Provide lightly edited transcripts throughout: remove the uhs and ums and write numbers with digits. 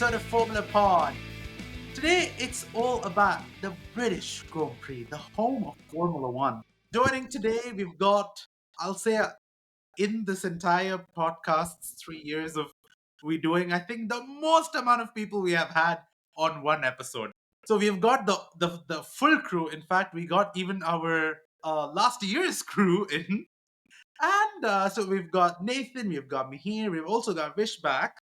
episode of Formula Pod. Today, it's all about the British Grand Prix, the home of Formula One. Joining today, we've got, I'll say, in this entire podcast's 3 years of we doing, I think the most amount of people we have had on one episode. So we've got the full crew. In fact, we got even our last year's crew in. And so we've got Nathan, we've got me here, we've also got Vish back.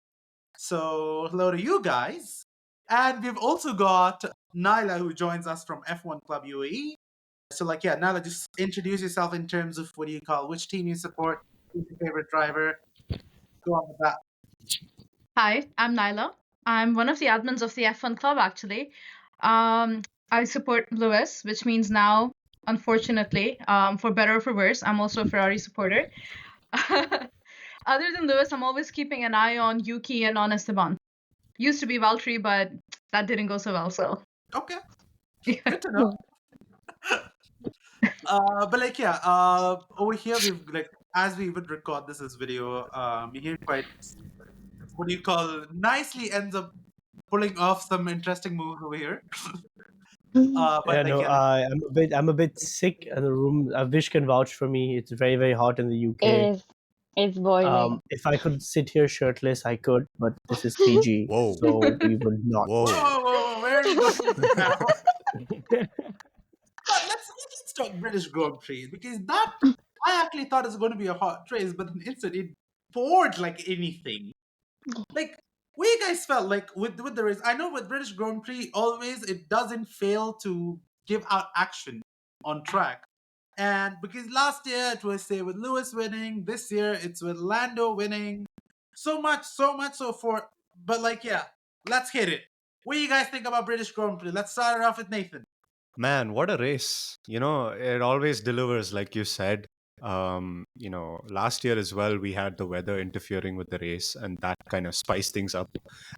So hello to you guys. And we've also got Naila who joins us from F1 Club UAE. So Naila, just introduce yourself in terms of what do you call, which team you support, who's your favorite driver. Go on with that. Hi, I'm Naila. I'm one of the admins of the F1 Club, actually. I support Lewis, which means now, unfortunately, for better or for worse, I'm also a Ferrari supporter. Other than Lewis, I'm always keeping an eye on Yuki and on Esteban. Used to be Valtteri, but that didn't go so well, so. Okay, Yeah. good to know. Over here we've as we would record this as video, here quite what do you call nicely ends up pulling off some interesting moves over here. I'm a bit sick in the room. Vish can vouch for me. It's very, very hot in the UK. It's boiling. If I could sit here shirtless, I could, but this is PG, Whoa. so we would not. Whoa, where are you going now? But let's talk British Grand Prix because that I actually thought it was going to be a hot race, but instead it poured like anything. Like, what you guys felt like with the race? I know with British Grand Prix, always it doesn't fail to give out action on track. And because last year it was say with Lewis winning, this year it's with Lando winning. So much so for but let's hit it. What do you guys think about British Grand Prix? Let's start it off with Nathan. Man, what a race. It always delivers, like you said. Last year as well, we had the weather interfering with the race, and that kind of spiced things up.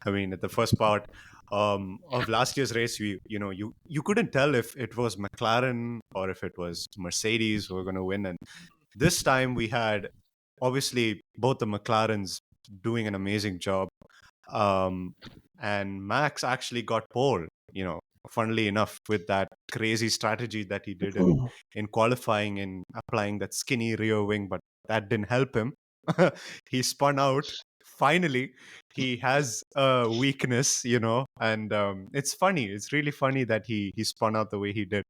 I mean, at the first part of last year's race, you couldn't tell if it was McLaren or if it was Mercedes who were going to win. And this time we had, obviously, both the McLarens doing an amazing job. And Max actually got pole, funnily enough, with that crazy strategy that he did in qualifying and applying that skinny rear wing, but that didn't help him. He spun out. Finally, he has a weakness, and it's funny. It's really funny that he spun out the way he did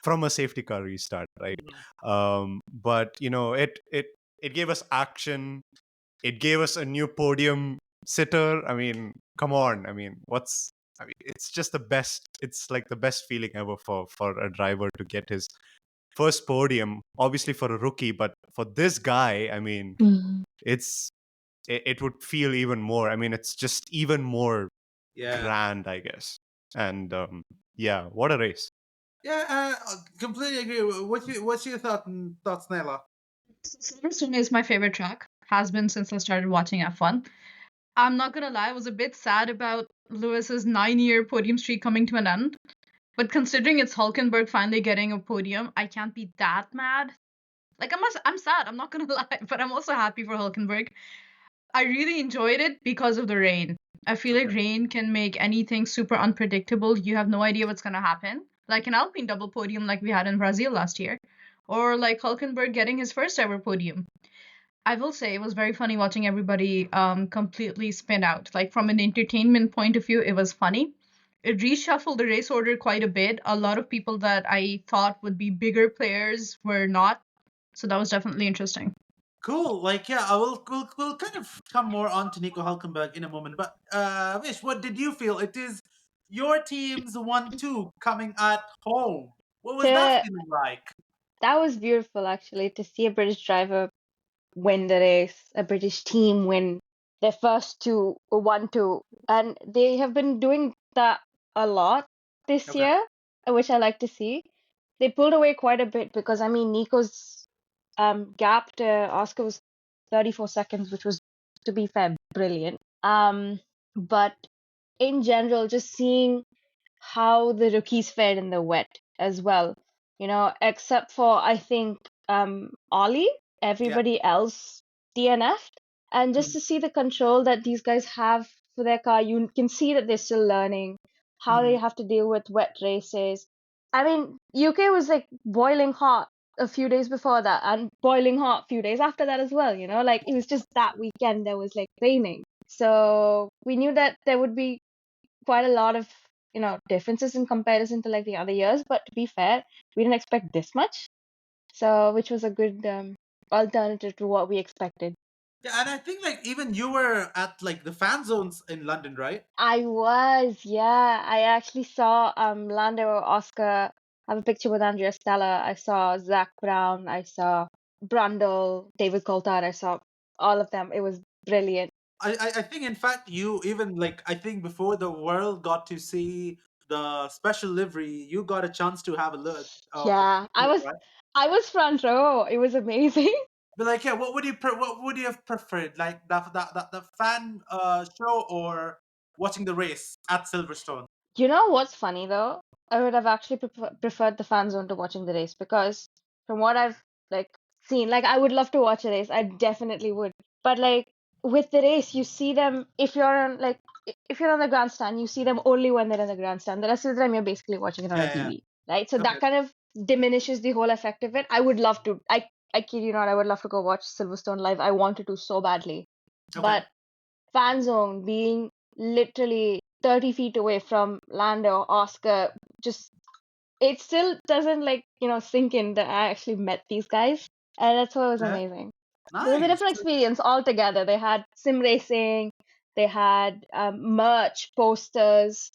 from a safety car restart, right? But it gave us action. It gave us a new podium sitter. I mean, come on. I mean, it's just the best. It's like the best feeling ever for a driver to get his first podium, obviously for a rookie, but for this guy, I mean, it would feel even more. I mean, it's just even more grand, I guess. And what a race. Yeah, completely agree. What's your thoughts, Naila? Silverstone is my favorite track. Has been since I started watching F1. I'm not gonna lie, I was a bit sad about Lewis's 9-year podium streak coming to an end. But considering it's Hülkenberg finally getting a podium, I can't be that mad. I'm sad, I'm not gonna lie, but I'm also happy for Hülkenberg. I really enjoyed it because of the rain. I feel like rain can make anything super unpredictable. You have no idea what's gonna happen. Like an Alpine double podium like we had in Brazil last year. Or like Hülkenberg getting his first ever podium. I will say it was very funny watching everybody completely spin out. Like from an entertainment point of view, it was funny. It reshuffled the race order quite a bit. A lot of people that I thought would be bigger players were not. So that was definitely interesting. Cool. We'll kind of come more on to Nico Hülkenberg in a moment. But Vish, what did you feel? It is your team's 1-2 coming at home. What was that feeling like? That was beautiful, actually, to see a British driver win the race, a British team win their first 1-2. And they have been doing that a lot this year, which I like to see. They pulled away quite a bit because, I mean, Nico's gap to Oscar was 34 seconds, which was, to be fair, brilliant. But in general, just seeing how the rookies fared in the wet as well, except for, I think, Ollie, everybody else DNF'd. And just to see the control that these guys have for their car. You can see that they're still learning how they Mhm. have to deal with wet races. I mean, UK was like boiling hot a few days before that and boiling hot a few days after that as well, you know, like it was just that weekend there was like raining. So we knew that there would be quite a lot of, you know, differences in comparison to like the other years, but to be fair, we didn't expect this much. So, which was a good alternative to what we expected. Yeah, and I think like even you were at like the fan zones in London, right? I was, yeah. I actually saw Lando Oscar have a picture with Andrea Stella. I saw Zach Brown. I saw Brundle, David Coulthard. I saw all of them. It was brilliant. I think in fact you even like I think before the world got to see the special livery, you got a chance to have a look. Yeah, Right? I was front row. It was amazing. But like, yeah, what would you have preferred, like the fan show or watching the race at Silverstone? You know what's funny though? I would have actually preferred the fan zone to watching the race because from what I've like seen, like I would love to watch a race. I definitely would. But like with the race, you see them if you're on like if you're on the grandstand, you see them only when they're in the grandstand. The rest of the time, you're basically watching it on a Yeah, yeah. TV, right? So Okay. that kind of diminishes the whole effect of it. I would love to. I kid you not, I would love to go watch Silverstone live. I wanted to so badly, Okay. but fan zone being literally 30 feet away from Lando, Oscar, just it still doesn't like, you know, sink in that I actually met these guys. And that's what was Yeah. amazing. It was a Nice. different experience altogether. They had sim racing, they had merch, posters,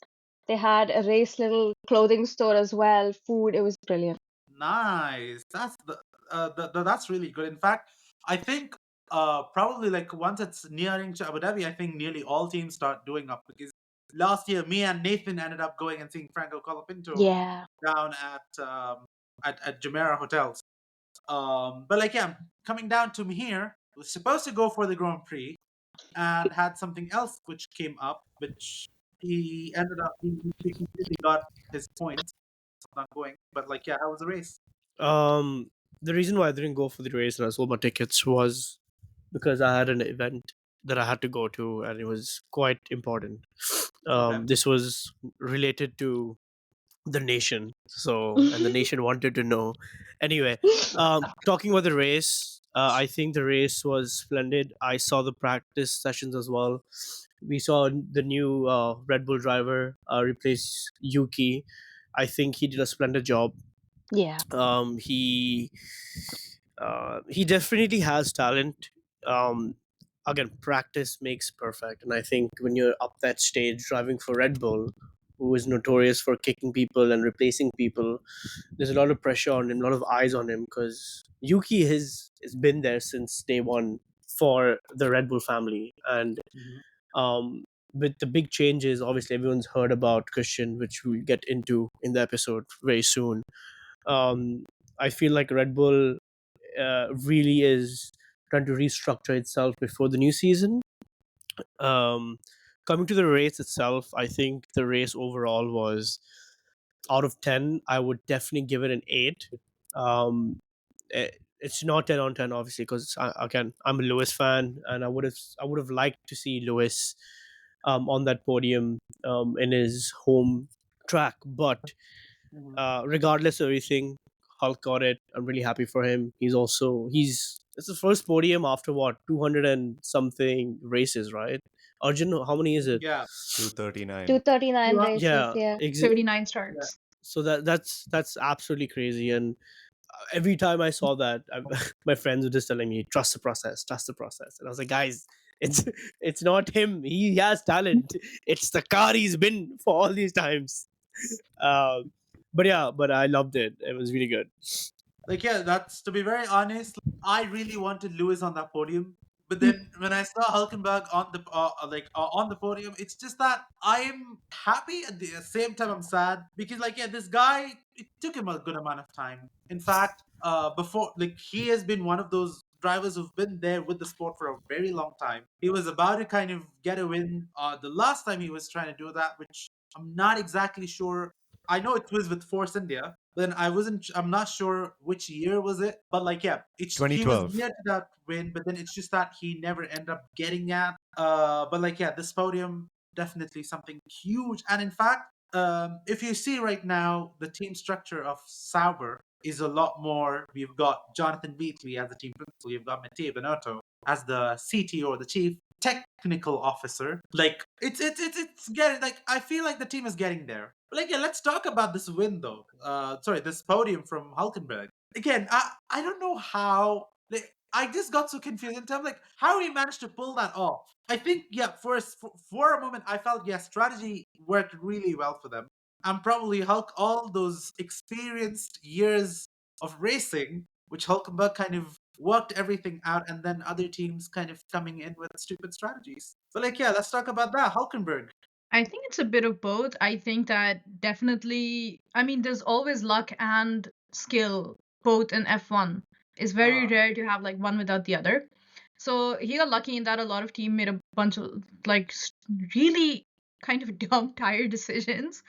they had a race little clothing store as well, food. It was brilliant. Nice. That's really good. In fact, I think probably like once it's nearing to Abu Dhabi, I think nearly all teams start doing up because last year me and Nathan ended up going and seeing Franco Colapinto Yeah. down at Jumeirah hotels. But like yeah, coming down to me here, was supposed to go for the Grand Prix and had something else which came up, which he ended up he completely got his points, not going. But like yeah, that was a race. Um, the reason why I didn't go for the race and I sold my tickets was because I had an event that I had to go to, and it was quite important. Okay. This was related to the nation, so and the nation wanted to know. Anyway, talking about the race, I think the race was splendid. I saw the practice sessions as well. We saw the new Red Bull driver replace Yuki. I think he did a splendid job. Yeah. He he definitely has talent. Again, practice makes perfect, and I think when you're up that stage driving for Red Bull, who is notorious for kicking people and replacing people, there's a lot of pressure on him, a lot of eyes on him, because Yuki has been there since day one for the Red Bull family, and Mhm. um, with the big changes, obviously everyone's heard about Christian, which we'll get into in the episode very soon. um, I feel like Red Bull really is trying to restructure itself before the new season. Um, Coming to the race itself, I think the race overall was out of 10. I would definitely give it an 8. Um, it's not 10 on 10, obviously, because again, I'm a Lewis fan, and I would have liked to see Lewis on that podium in his home track, but Mhm. regardless of everything, Hulk got it. I'm really happy for him. He's it's his first podium after what 200 and something races, right? Arjun, how many is it? Yeah. 239. 239 You are- races, Yeah, yeah. 39 yeah. starts. so that's absolutely crazy. And every time I saw that, my friends were just telling me, trust the process. And I was like, guys, it's it's not him. He has talent. It's the car he's been for all these times. Um, but yeah, but I loved it. It was really good. Like yeah, that's to be very honest. I really wanted Lewis on that podium, but then when I saw Hulkenberg on the on the podium, it's just that I'm happy at the same time I'm sad because like yeah, this guy it took him a good amount of time. In fact, before like he has been one of those drivers who've been there with the sport for a very long time. He was about to kind of get a win. The last time he was trying to do that, which I'm not exactly sure. I know it was with Force India, but then I'm not sure which year was it. But like yeah, he was 2012. near to that win, but then it's just that he never ended up getting at But like, yeah, this podium definitely something huge. And in fact, if you see right now, the team structure of Sauber is a lot more. We've got Jonathan Wheatley as the team principal. You've got Matteo Binotto as the CTO, the chief technical officer. Like, it's getting like, I feel like the team is getting there. But like, yeah, let's talk about this win though. Sorry, this podium from Hulkenberg. Again, I don't know how. Like, I just got so confused in terms of like how he managed to pull that off. I think, yeah, for a moment, I felt, yeah, strategy worked really well for them. And probably Hulk, all those experienced years of racing, which Hulkenberg kind of worked everything out, and then other teams kind of coming in with stupid strategies. But like, yeah, let's talk about that. Hulkenberg. I think it's a bit of both. I think that definitely, I mean, there's always luck and skill both in F1. It's very Uh, rare to have like one without the other. So he got lucky in that a lot of team made a bunch of like really kind of dumb tire decisions.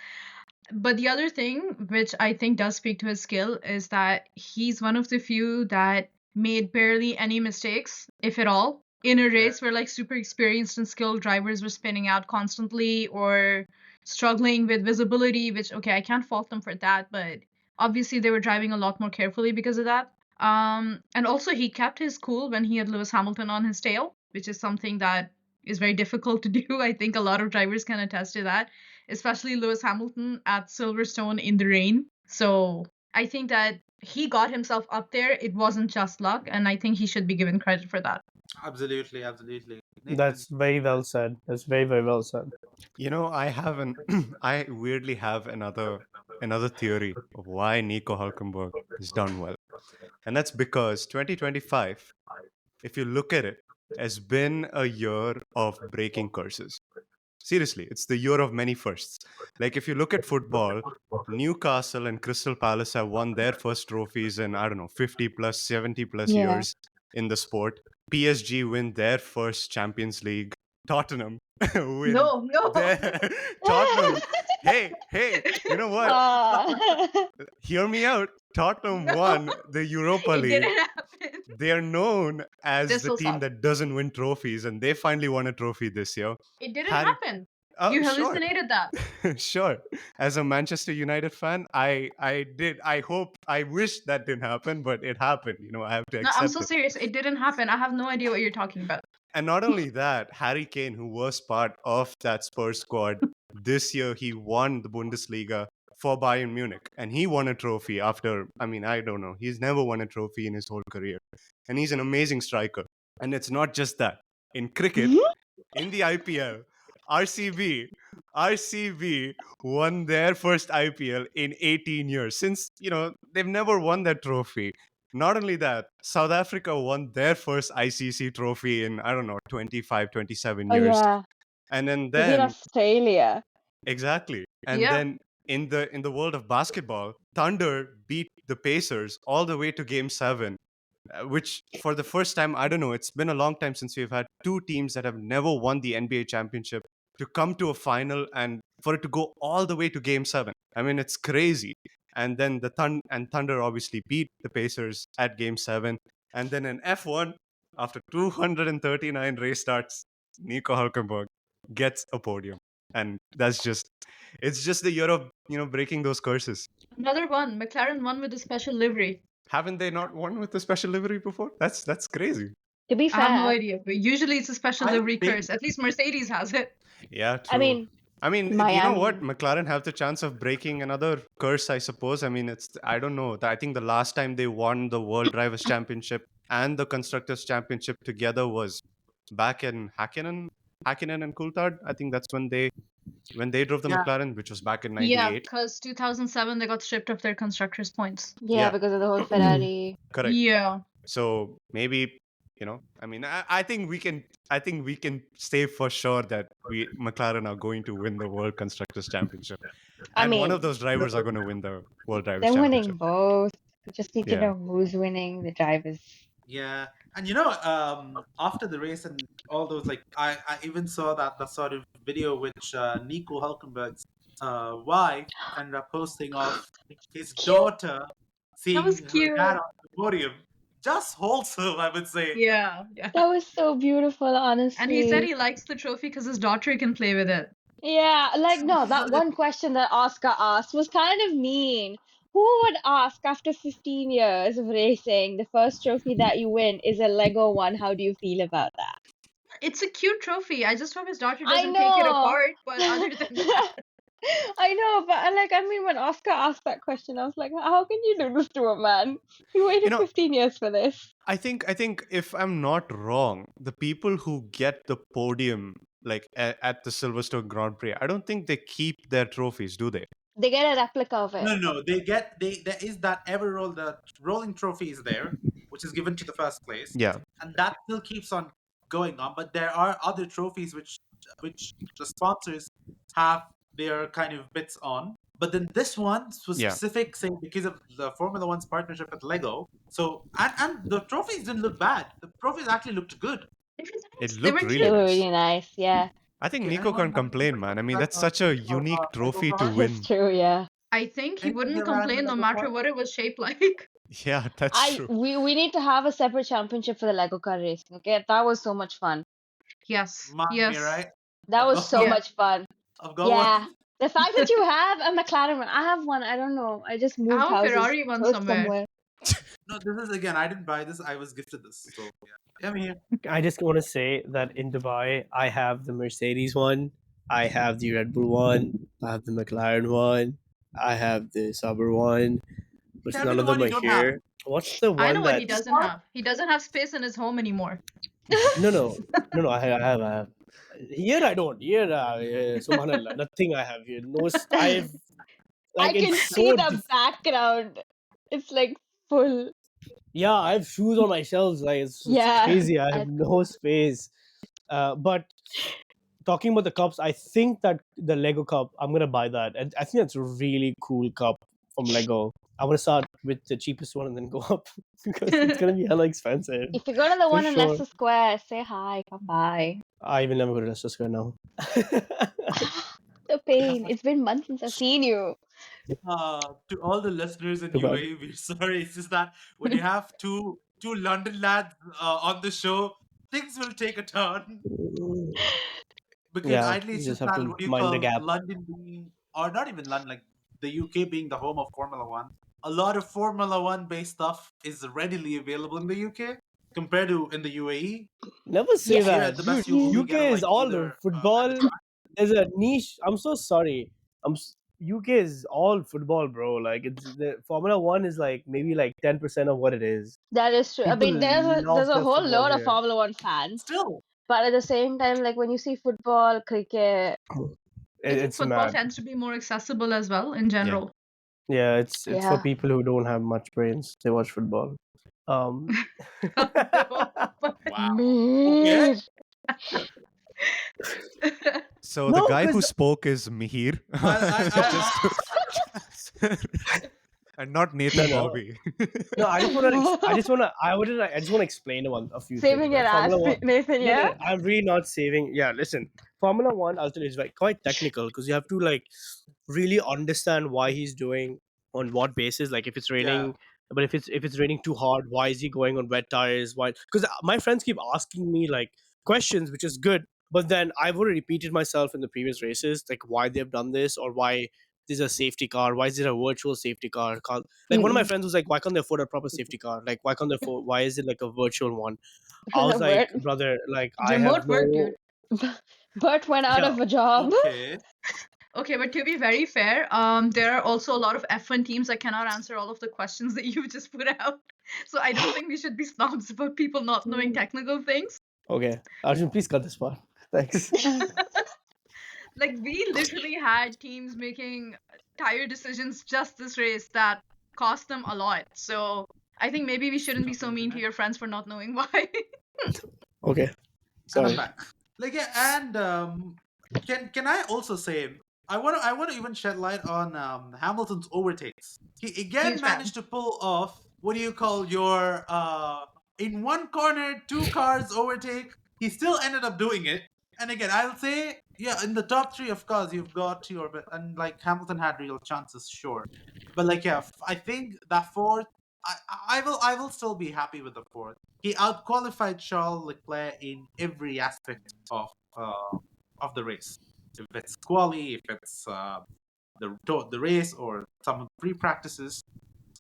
But the other thing, which I think does speak to his skill, is that he's one of the few that made barely any mistakes, if at all, in a yeah. race where like super experienced and skilled drivers were spinning out constantly or struggling with visibility, which, okay, I can't fault them for that, but obviously they were driving a lot more carefully because of that. And also he kept his cool when he had Lewis Hamilton on his tail, which is something that is very difficult to do. I think a lot of drivers can attest to that, especially Lewis Hamilton at Silverstone in the rain. So I think that he got himself up there. It wasn't just luck, and I think he should be given credit for that. Absolutely, absolutely. Nathan. That's very well said. That's very, very well said. I have an I weirdly have another theory of why Nico Hülkenberg has done well. And that's because 2025, if you look at it, has been a year of breaking curses. Seriously, it's the year of many firsts. Like if you look at football, Newcastle and Crystal Palace have won their first trophies in, I don't know, 50 plus, 70 plus Yeah. years in the sport. PSG win their first Champions League. Tottenham win No, no, their Tottenham. Hey, you know what? Ah. Hear me out. Tottenham no. won the Europa It League. didn't happen. They are known as This the will team stop. that doesn't win trophies, and they finally won a trophy this year. It didn't Harry, happen. oh You sure, hallucinated that. sure. As a Manchester United fan, I hope, I wish that didn't happen, but it happened. I have to No, I'm accept so it. serious. It didn't happen. I have no idea what you're talking about. And not only that, Harry Kane, who was part of that Spurs squad this year, he won the Bundesliga for Bayern Munich, and he won a trophy after. I mean, I don't know. He's never won a trophy in his whole career, and he's an amazing striker. And it's not just that. In cricket, in the IPL, RCB, RCB won their first IPL in 18 years. Since, they've never won that trophy. Not only that, South Africa won their first ICC trophy in, I don't know, 25, 27 Oh years. yeah. And then, They beat then Australia. exactly. And Yeah. then in the world of basketball, Thunder beat the Pacers all the way to game 7, which for the first time, I don't know, it's been a long time since we've had two teams that have never won the NBA championship to come to a final and for it to go all the way to game 7. I mean, it's crazy. And then Thunder obviously beat the Pacers at game 7. And then in F1, after 239 race starts, Nico Hülkenberg gets a podium. And it's just the year of, breaking those curses. Another one. McLaren won with a special livery. Haven't they not won with the special livery before? That's crazy. To be I have no fair, idea, but usually it's a special I livery think, curse. At least Mercedes has it. Yeah, I true. mean, I mean, you know what? Miami. McLaren have the chance of breaking another curse, I suppose. I mean, I don't know. I think the last time they won the World Drivers' Championship and the Constructors' Championship together was back in Hakkinen and Coulthard. I think that's when they drove the yeah, McLaren, which was back in Yeah, '98. because 2007 they got stripped of their constructors' points. Yeah, Yeah, because of the whole Ferrari. correct. Yeah. So maybe, I mean, I think we can say for sure that McLaren are going to win the World Constructors Championship, I and one of mean, those drivers are going to win the World Drivers' they're winning Championship. both. We just need to Yeah. know who's winning, the drivers. yeah. And after the race and all those, like, I even saw that sort of video which Nico Hulkenberg's wife ended up posting of his Cute. daughter That was seeing her cute. dad on the podium. just wholesome, I would say. Yeah, yeah. That was so beautiful, And he said honestly. he likes the trophy because his daughter can play with it. Yeah, like no, that one question that Oscar asked was kind of mean. Who would ask after 15 years of racing, the first trophy that you win is a Lego one? How do you feel about that? It's a cute trophy. I just hope his daughter I doesn't take it know. apart. But other than that, I know, but like, I mean, when Oscar asked that question, I was like, how can you do this to a man? He You waited know, 15 years for this. I think if I'm not wrong, the people who get the podium like at the Silverstone Grand Prix, I don't think they keep their trophies, do they? They get a replica of it. No. There is that ever roll. The rolling trophy is there, which is given to the first place, Yeah. and that still keeps on going on. But there are other trophies which the sponsors have their kind of bits on. But then this one was Yeah. specific, say because of the Formula One's partnership with Lego. So and the trophies didn't look bad. The trophies actually looked good. it was It nice. They looked were really They cute. were nice. really nice, yeah. I think Okay, Nico anyone can't have any complain, man. I mean, that's questions such a about unique Lego trophy to cars? It's win. true, yeah. I think he Anything wouldn't around the complain no Lego matter cars? what it was shaped like. Yeah, that's true. We need to have a separate championship for the Lego car racing, okay? That was so much fun. Yes, Mind me, yes. right? That I've was got so one. Yeah. much fun. I've got one. Yeah. The fact that you have a McLaren one, I have one, I don't know. I just I moved have a houses, Ferrari one so it's somewhere. somewhere. No, this is again. I didn't buy this. I was gifted this. So yeah, I'm here. I just want to say that in Dubai, I have the Mercedes one, I have the Red Bull one, I have the McLaren one, I have the Sauber one, but Tell me none the of one them you are don't have. here. What's the I one know what he that's doesn't have. He doesn't have space in his home anymore. no, I have. Here I don't. Here, subhanallah, nothing I have here. No, I've I like can it's see so. the background. It's like full. Yeah, I have shoes on my shelves. Like it's Yeah. crazy. I have no space. But talking about the cups, I think that the Lego cup, I'm gonna buy that. And I think that's a really cool cup from Lego. I'm gonna start with the cheapest one and then go up because it's gonna be hella expensive If you go to the for one in sure. Leicester Square, say hi, come by. I will never go to Leicester Square now. The pain. It's been months since I've seen you. To all the listeners in Too bad. UAE, we're sorry. It's just that when you have two London lads on the show, things will take a turn because Yeah, idly you it's just just have that to what do you mind the call gap. London being, or not even London, like the UK being the home of Formula One. A lot of Formula One based stuff is readily available in the UK compared to in the UAE. Never say Yeah. Here at that, the dude. best, you'll only get UK it is like all the either at the football. track. There's a niche. I'm so sorry. UK is all football, bro. Like it's the Formula One is like maybe like 10% of what it is. That is true. I People mean, love there's a their whole football lot of here. Formula One fans, Still, but at the same time, like when you see football, cricket, I think It's football mad. tends to be more accessible as well in Yeah. general. Yeah, it's for yeah. people who don't have much brains. They watch football. Um, No. wow. Okay. Mate. So the no, guy who because spoke is Mihir. I Just and not Nathan no. Bobby. No, I just want to. I just want to. I just want to explain a few things. Saving Right? your ass, Formula One. Nathan, No, yeah? I'm really not saving. Yeah, listen. Formula One, I'll tell you, is like quite technical because you have to like really understand why he's doing on what basis. Like if it's yeah. raining, but if it's raining too hard, why is he going on wet tires? Why? Because my friends keep asking me like questions, which is good. But then I've already repeated myself in the previous races, like why they've done this or why there's a safety car. Why is it a virtual safety car? Like one of my friends was like, why can't they afford a proper safety car? Like why can't they afford? Why is it like a virtual one? I was like, Bert, brother, like I have Remote work, no. dude. Bert went out Yeah, of a job. Okay. Okay, but to be very fair, there are also a lot of F1 teams that cannot answer all of the questions that you just put out. So I don't think we should be snobs about people not knowing technical things. okay, Arjun, please cut this part. Thanks. Like we literally had teams making tire decisions just this race that cost them a lot. So I think maybe we shouldn't be so mean to your friends for not knowing why. Okay, And sorry. I'm back. Like yeah, and can I also say I want to even shed light on Hamilton's overtakes. He again Huge fan. managed to pull off what do you call your in one corner two cars overtake. He still ended up doing it. And again, I'll say yeah, in the top three, of course, you've got your and like Hamilton had real chances, sure. But like yeah, I think that fourth I will still be happy with the fourth. He outqualified Charles Leclerc in every aspect of the race. If it's quali, if it's the race, or some of the pre practices.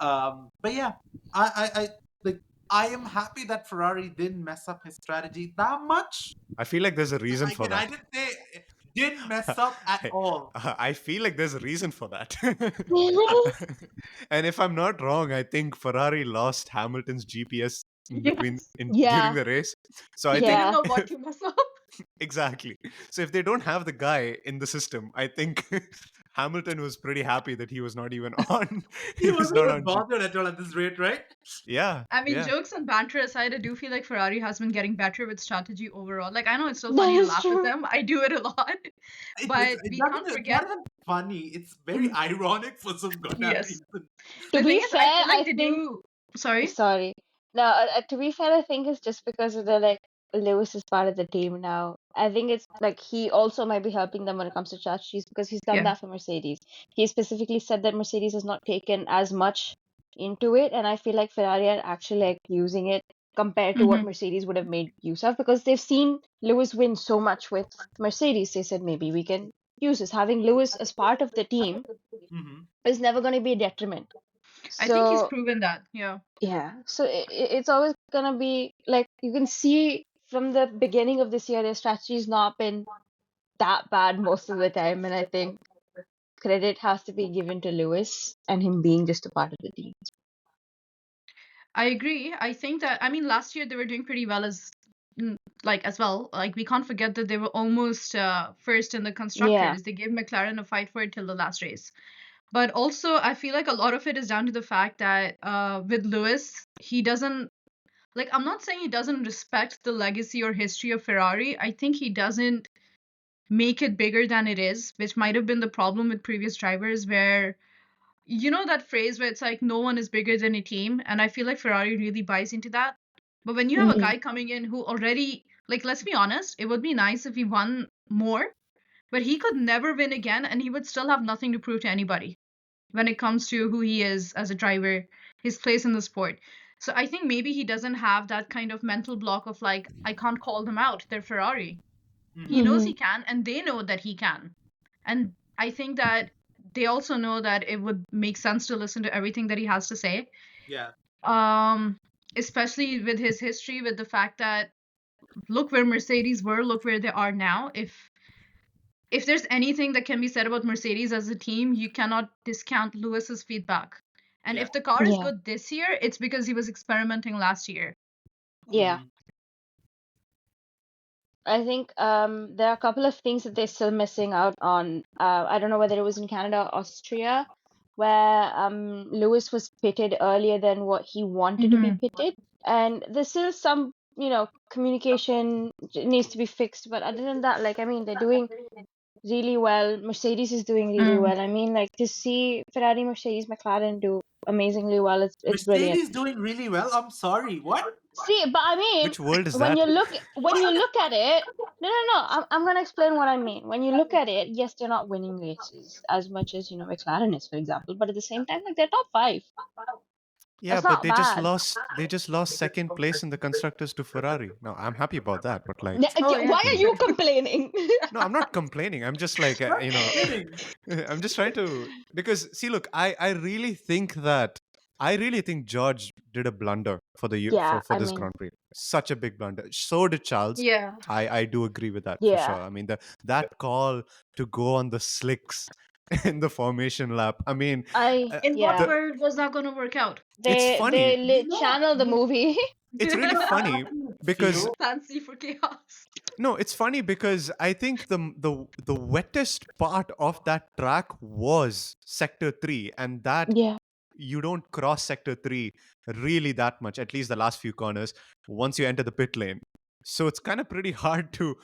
But yeah, I like I am happy that Ferrari didn't mess up his strategy that much. I feel like there's a reason for Again, I that. didn't say didn't mess up at I, all. I feel like there's a reason for that. Really? And if I'm not wrong, I think Ferrari lost Hamilton's GPS in between Yes. during Yeah, the race. So I He think didn't yeah. know what to mess up. exactly. So if they don't have the guy in the system, I think Hamilton was pretty happy that he was not even on. He He was wasn't not even on G. bothered at all at this rate, right? Yeah, I mean, yeah. jokes and banter aside, I do feel like Ferrari has been getting better with strategy overall. Like, I know it's still That funny to is laugh at true. them. I do it a lot. But we can't It's not forget. even funny. It's very ironic for some goddamn Yes. reason. To The thing be is, fair, I feel like I they think. do. Sorry. Sorry. No, to be fair, I think it's just because of the like Lewis is part of the team now. I think it's like he also might be helping them when it comes to strategies because he's done Yeah. that for Mercedes. He specifically said that Mercedes has not taken as much into it, and I feel like Ferrari are actually like using it compared to what Hmm. Mercedes would have made use of because they've seen Lewis win so much with Mercedes. They said maybe we can use this. Having Lewis as part of the team Hmm. is never going to be a detriment. I think he's So proven that. Yeah. yeah, so it's always gonna be like you can see from the beginning of this year, their strategy's not been that bad most of the time, and I think credit has to be given to Lewis and him being just a part of the team. I agree. I think that, I mean, last year they were doing pretty well as well. Like, we can't forget that they were almost first in the Yeah, constructors. They gave McLaren a fight for it till the last race. But also, I feel like a lot of it is down to the fact that with Lewis, he doesn't, like, I'm not saying he doesn't respect the legacy or history of Ferrari. I think he doesn't make it bigger than it is, which might have been the problem with previous drivers, where you know that phrase where it's like no one is bigger than a team, and I feel like Ferrari really buys into that. But when you have a hmm guy coming in who already, like, let's be honest, it would be nice if he won more, but he could never win again and he would still have nothing to prove to anybody when it comes to who he is as a driver, his place in the sport. So I think maybe he doesn't have that kind of mental block of like, I can't call them out, they're Ferrari. He Hmm. knows hmm he can, and they know that he can. And I think that they also know that it would make sense to listen to everything that he has to say. Yeah. Um, Especially with his history, with the fact that look where Mercedes were, look where they are now. If there's anything that can be said about Mercedes as a team, you cannot discount Lewis's feedback. And Yeah. if the car is yeah, good this year, it's because he was experimenting last year. yeah. Hmm. I think there are a couple of things that they're still missing out on. I don't know whether it was in Canada or Austria, where Lewis was pitted earlier than what he wanted to be Mm-hmm. pitted. And there's still some, communication needs to be fixed. But other than that, like, I mean, they're doing really well. Mercedes is doing really Mm. well. I mean, like, to see Ferrari, Mercedes, McLaren do amazingly well, it's brilliant. Mercedes doing really well. I'm sorry. What? See, but I mean, Which world is when that? you look at it, no. I'm gonna explain what I mean. When you look at it, yes, they're not winning races as much as McLaren is, for example. But at the same time, like they're top five. Yeah, That's but not they just bad. lost. They just lost second place in the constructors to Ferrari. Now I'm happy about that, but like, Oh yeah. Why are you complaining? no, I'm not complaining. I'm just like, Not kidding. I'm just trying to because see, look, I really think George did a blunder for Yeah, for I this mean, Grand Prix. Such a big blunder. So did Charles. Yeah. I do agree with that for yeah, sure. I mean, that call to go on the slicks in the formation lap. I mean, In what the yeah. world was that going to work out? it's They funny. they channel the movie. It's really funny because Fancy for chaos. no, it's funny because I think the wettest part of that track was sector 3, and that Yeah, you don't cross sector 3 really that much, at least the last few corners, once you enter the pit lane. So it's kind of pretty hard to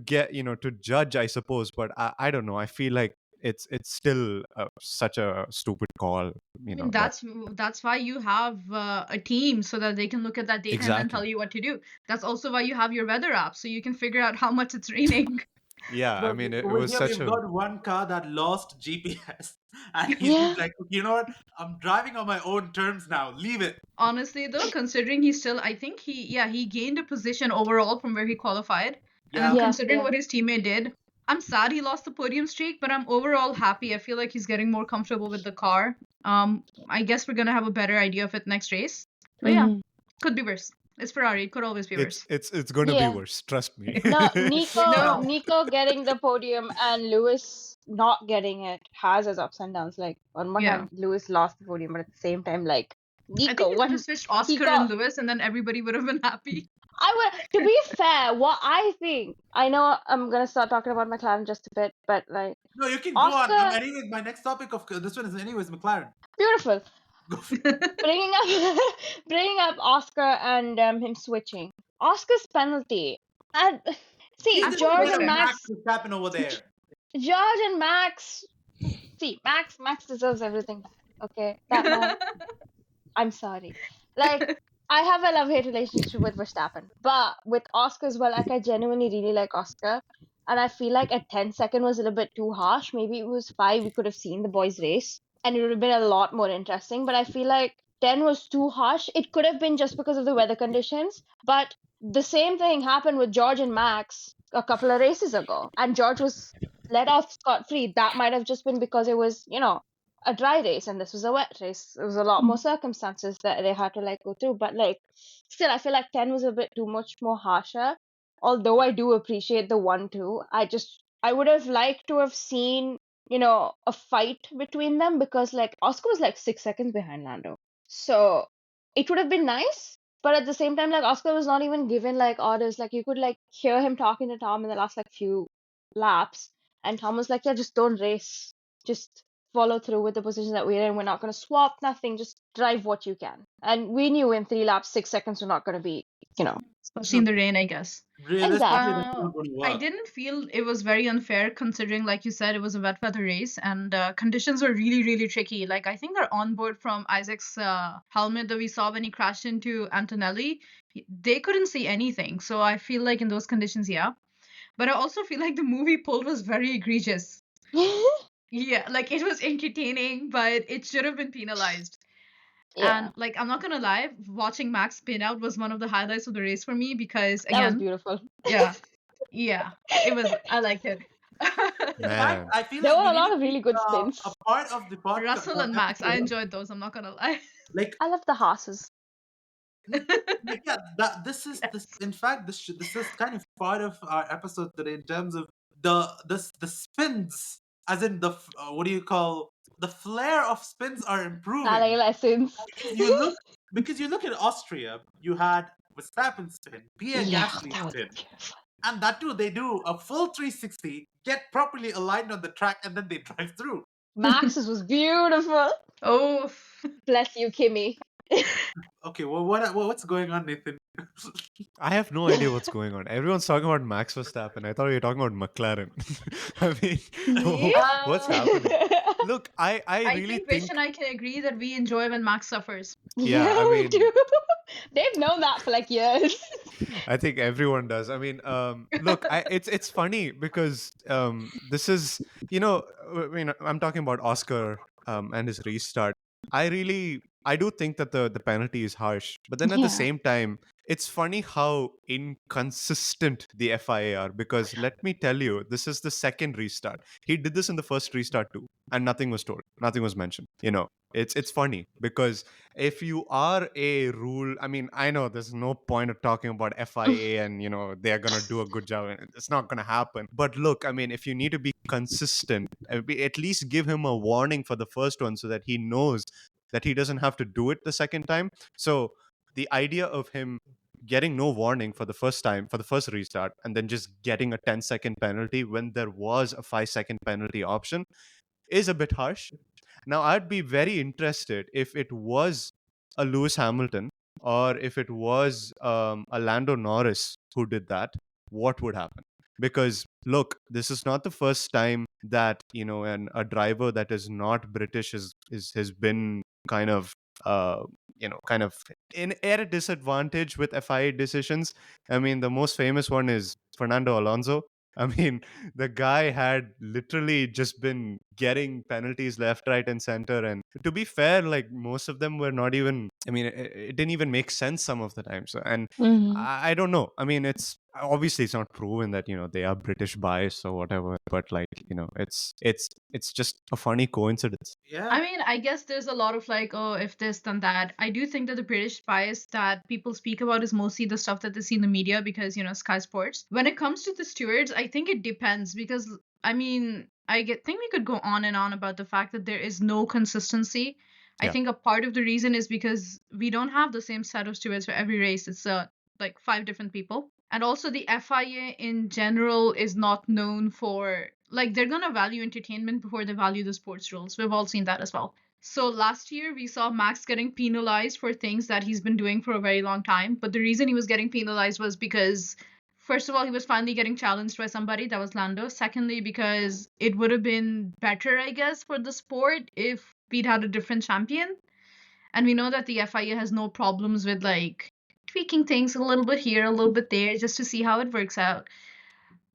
get, to judge, I suppose, but I don't know. I feel like it's still such a stupid call, I mean, that that's why you have a team so that they can look at that data and then tell exactly. you what to do. That's also why you have your weather app so you can figure out how much it's raining. Yeah, I But mean, it over was here such we've a got one car that lost GPS. And he's been Yeah. like, you know what? I'm driving on my own terms now. Leave it. Honestly, though, considering he's still, I think he gained a position overall from where he qualified, and then Yeah. Yeah. considering Yeah. what his teammate did, I'm sad he lost the podium streak, but I'm overall happy. I feel like he's getting more comfortable with the car. I guess we're gonna have a better idea of it next race. But yeah, Mhm. could be worse. It's Ferrari. It could always be It's worse. it's it's going to be Yeah. worse. Trust me. No, Nico, No. Nico getting the podium and Lewis not getting it has its ups and downs. Like on one Yeah. hand, Lewis lost the podium, but at the same time, like I think Nico you could have won. switched He Oscar and got. Lewis, and then everybody would have been happy. I would. To be fair, what I think, I know I'm gonna start talking about McLaren just a bit, but like No, you can go on. Oscar, Anyways, my next topic of this one is anyways McLaren. beautiful. Go for Bringing up, bringing up Oscar and him switching. Oscar's penalty. And see, He's Max the was George better and better. Max, Max Verstappen over there. George and Max. See, Max deserves everything back. Okay, that man. I'm sorry. Like, I have a love-hate relationship with Verstappen, but with Oscar as well, like I genuinely really like Oscar. And I feel like a 10-second was a little bit too harsh. Maybe it was 5, we could have seen the boys race and it would have been a lot more interesting. But I feel like 10 was too harsh. It could have been just because of the weather conditions, but the same thing happened with George and Max a couple of races ago, and George was let off scot-free. That might have just been because it was, a dry race and this was a wet race. There was a lot more circumstances that they had to like go through. But like still I feel like 10 was a bit too much more harsher. Although I do appreciate the 1-2. I would have liked to have seen, a fight between them because like Oscar was like 6 seconds behind Lando. So it would have been nice. But at the same time, like Oscar was not even given like orders. Like you could like hear him talking to Tom in the last like few laps. And Tom was like, yeah, just don't race. Just follow through with the position that we're in. We're not going to swap, nothing. Just drive what you can. And we knew in 3 laps, 6 seconds were not going to be, Especially in the rain, I guess. Realistically, exactly. that's not going to I work. didn't feel it was very unfair considering, like you said, it was a wet weather race and conditions were really, really tricky. Like, I think our onboard from Isaac's helmet that we saw when he crashed into Antonelli, they couldn't see anything. So I feel like in those conditions, yeah. But I also feel like the movie pull was very egregious. Yeah, like it was entertaining, but it should have been penalized. Yeah, And like, I'm not gonna lie, watching Max spin out was one of the highlights of the race for me because, that was again, beautiful. yeah, yeah, it was. I liked it. In fact, Man. I feel There like were we a need lot to of make really good spins. a part of the podcast Russell and Max, I episode. enjoyed those. I'm not gonna lie. Like, I love the horses. yeah, that this. In fact, this is kind of part of our episode today in terms of the spins, as in what do you call the flair of spins are improving. Ballet lessons. Because you look at Austria, you had Verstappen spin, Pierre Yeah, Gasly that was spin, beautiful. and that too they do a full 360, get properly aligned on the track, and then they drive through. Max's was beautiful. Oh, Bless you, Kimmy. Okay, well, what's going on, Nathan? I have no idea what's going on. Everyone's talking about Max Verstappen. I thought you were talking about McLaren. I mean, what's happening? Look, I I really think Vish think, and I can agree that we enjoy when Max suffers. yeah, I We mean, do. They've known that for like years. I think everyone does. I mean, look, it's funny because this is, I'm talking about Oscar and his restart. I do think that the penalty is harsh, but then at the Yeah. same time, it's funny how inconsistent the FIA are. Because let me tell you, this is the second restart. He did this in the first restart too, and nothing was told, nothing was mentioned. It's funny because if you are a rule, I mean, I know there's no point of talking about FIA and they're gonna do a good job, and it's not gonna happen. But look, I mean, if you need to be consistent, at least give him a warning for the first one so that he knows that he doesn't have to do it the second time. So the idea of him getting no warning for the first time, for the first restart, and then just getting a 10-second penalty when there was a 5-second penalty option is a bit harsh. Now, I'd be very interested if it was a Lewis Hamilton or if it was a Lando Norris who did that, what would happen? Because look, this is not the first time that a driver that is not British has been kind of kind of at a disadvantage with FIA decisions. I mean, the most famous one is Fernando Alonso. I mean, the guy had literally just been getting penalties left, right, and center. And to be fair, like most of them were not even, I mean, it didn't even make sense some of the time. So, and Hmm. I don't know. I mean, it's obviously it's not proven that, they are British bias or whatever, but like, it's just a funny coincidence. Yeah. I mean, I guess there's a lot of like, oh, if this, then that. I do think that the British bias that people speak about is mostly the stuff that they see in the media because, Sky Sports. When it comes to the stewards, I think it depends because, I mean, think we could go on and on about the fact that there is no consistency. I Yeah. think a part of the reason is because we don't have the same set of stewards for every race. It's like 5 different people. And also the FIA in general is not known for like they're gonna value entertainment before they value the sports rules. We've all seen that as well. So last year we saw Max getting penalized for things that he's been doing for a very long time. But the reason he was getting penalized was because first of all, he was finally getting challenged by somebody, that was Lando. Secondly, because it would have been better, I guess, for the sport if we'd had a different champion. And we know that the FIA has no problems with like tweaking things a little bit here, a little bit there, just to see how it works out.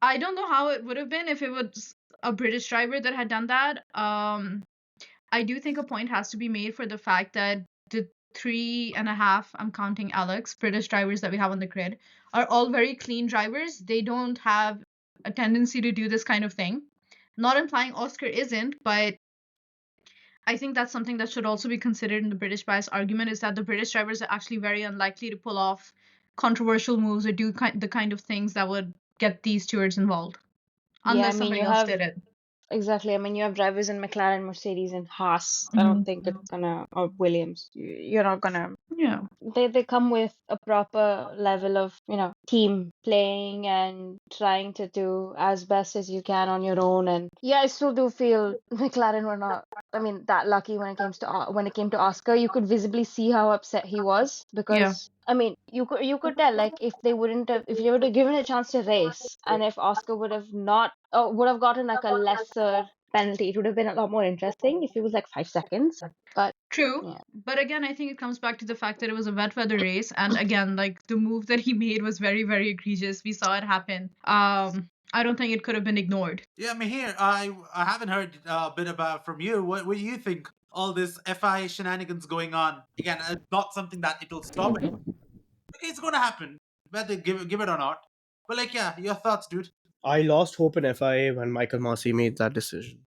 I don't know how it would have been if it was a British driver that had done that. I do think a point has to be made for the fact that the 3.5, I'm counting Alex, British drivers that we have on the grid are all very clean drivers. They don't have a tendency to do this kind of thing. Not implying Oscar isn't, but I think that's something that should also be considered in the British bias argument is that the British drivers are actually very unlikely to pull off controversial moves or do the kind of things that would get these stewards involved, Yeah, I unless mean, somebody you else have did it. exactly. I mean, you have drivers in McLaren, Mercedes, and Haas. I don't Mhm. think it's gonna, or Williams. You're not gonna. Yeah. They come with a proper level of, team playing and trying to do as best as you can on your own. And yeah, I still do feel McLaren were not, I mean, that lucky when it came to Oscar. You could visibly see how upset he was Yeah. because I mean, you could tell like if you would have given a chance to race and if Oscar would have gotten like a lesser penalty, it would have been a lot more interesting if it was like 5 seconds. But True. yeah. But again, I think it comes back to the fact that it was a wet weather race. And again, like the move that he made was very, very egregious. We saw it happen. I don't think it could have been ignored. Yeah, Mihir, I haven't heard a bit about from you. What do you think? All this FI shenanigans going on again, not something that it'll stop. It's going to happen, whether give it or not. But like, yeah, your thoughts, dude. I lost hope in FIA when Michael Massey made that decision.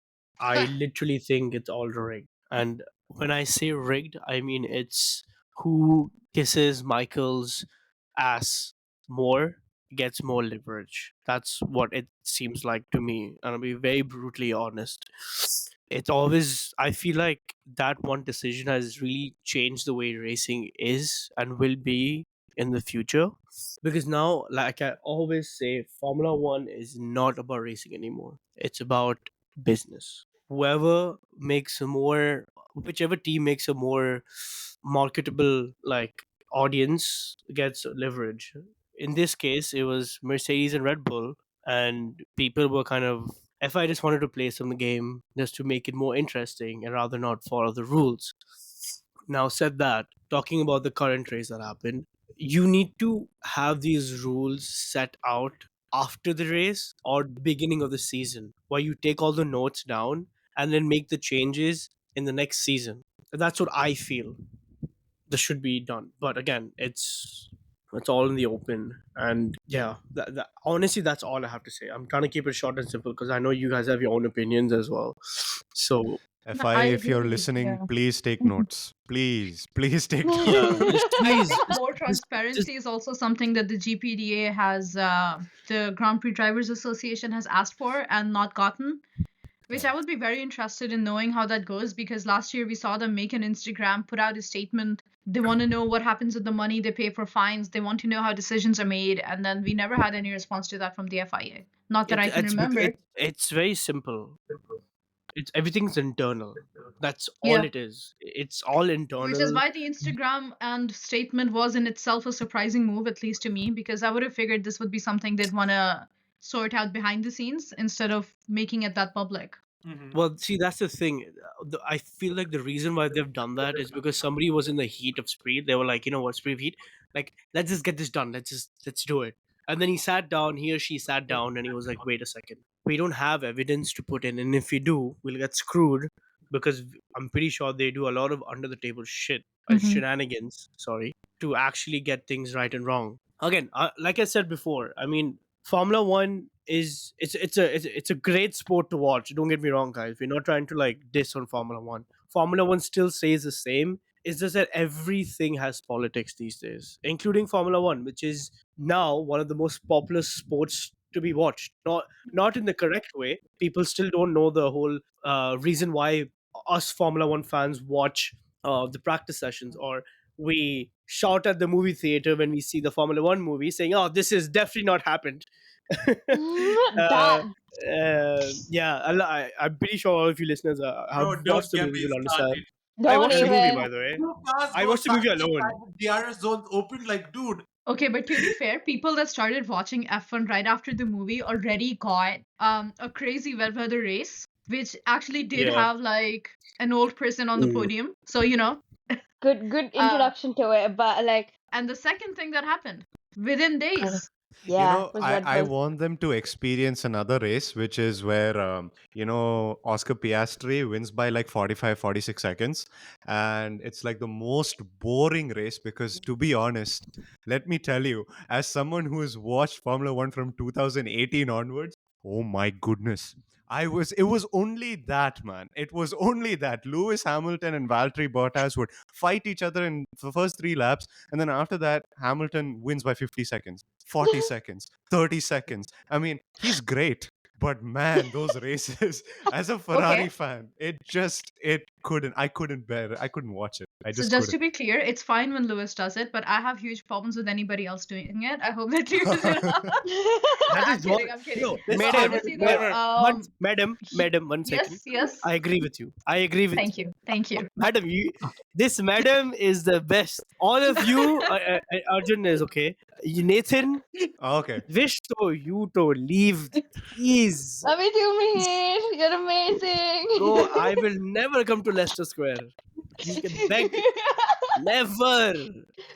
I literally think it's all rigged. And when I say rigged, I mean it's who kisses Michael's ass more gets more leverage. That's what it seems like to me. And I'll be very brutally honest. It's always, I feel like that one decision has really changed the way racing is and will be in the future. Because now, like I always say, Formula One is not about racing anymore. It's about business. Whoever makes a more, whichever team makes a more marketable like audience gets leverage. In this case, it was Mercedes and Red Bull, and people were kind of. If I just wanted to play some game just to make it more interesting and rather not follow the rules. Now, said that, talking about the current race that happened, you need to have these rules set out after the race or beginning of the season, where you take all the notes down and then make the changes in the next season. That's what I feel this should be done. But again, it's all in the open, and yeah, honestly, that's all I have to say. I'm trying to keep it short and simple because I know you guys have your own opinions as well. So No, I FIA, if you're agree. listening, Yeah. please take notes. Please take yeah, notes. just I please, think more just transparency is also something that the GPDA has, the Grand Prix Drivers Association has asked for and not gotten, which I would be very interested in knowing how that goes because last year we saw them make an Instagram, put out a statement. They want to know what happens with the money they pay for fines. They want to know how decisions are made. And then we never had any response to that from the FIA. Not that I can remember. it's very simple. It's everything's internal. That's all Yeah. it is. It's all Which is internal. why the Instagram and statement was in itself a surprising move, at least to me, because I would have figured this would be something they'd want to sort out behind the scenes instead of making it that public. Hmm. Well, see, that's the thing. I feel like the reason why they've done that is because somebody was in the heat of speed. They were like, you know what, speed heat. Like, let's just get this done. Let's do it. And then he or she sat down, and he was like, wait a second. We don't have evidence to put in. And if we do, we'll get screwed because I'm pretty sure they do a lot of under the table shit, Mhm. shenanigans, sorry, to actually get things right and wrong. Again, like I said before, I mean, Formula One is it's a great sport to watch. Don't get me wrong, guys. We're not trying to like diss on Formula One. Formula One still stays the same. It's just that everything has politics these days, including Formula One, which is now one of the most popular sports to be watched. Not in the correct way. People still don't know the whole reason why us Formula One fans watch the practice sessions, or we shout at the movie theater when we see the Formula One movie, saying, "Oh, this has definitely not happened." uh, That yeah, I'm pretty sure all of you listeners have Bro, watched don't the get movie me will understand. started. I don't watched the movie, even. by the way. Two cars I go watched the movie side by alone. side with DRS zones open, like, dude. Okay, but to be fair, people that started watching F1 right after the movie already got a crazy wet weather race, which actually did Yeah. have like an old person on the Mm. podium. So, you know, Good introduction to it, but like, and the second thing that happened within days. yeah, it was Red I Bull. want them to experience another race, which is where, Oscar Piastri wins by like 45, 46 seconds. And it's like the most boring race because, to be honest, let me tell you, as someone who has watched Formula One from 2018 onwards, oh my goodness. It was only that, man. It was only that. Lewis Hamilton and Valtteri Bottas would fight each other in the first three laps. And then after that, Hamilton wins by 50 seconds, 40 seconds, 30 seconds. I mean, he's great. But man, those races, as a Ferrari Okay, fan, I couldn't bear it. I couldn't watch it. I so just just couldn't. to be clear, it's fine when Lewis does it, but I have huge problems with anybody else doing it. I hope that clears it up. That I'm is what. kidding, I'm kidding. No, But madam, honestly though, madam, 1 second. yes, yes. I agree with you. I agree with Thank you, thank you. madam. This madam is the best. All of you, Arjun is okay. Nathan, Okay. wish to you to leave, please. Love you too, Mihir. You're amazing. Bro, I will never come to Leicester Square. You can beg. Never.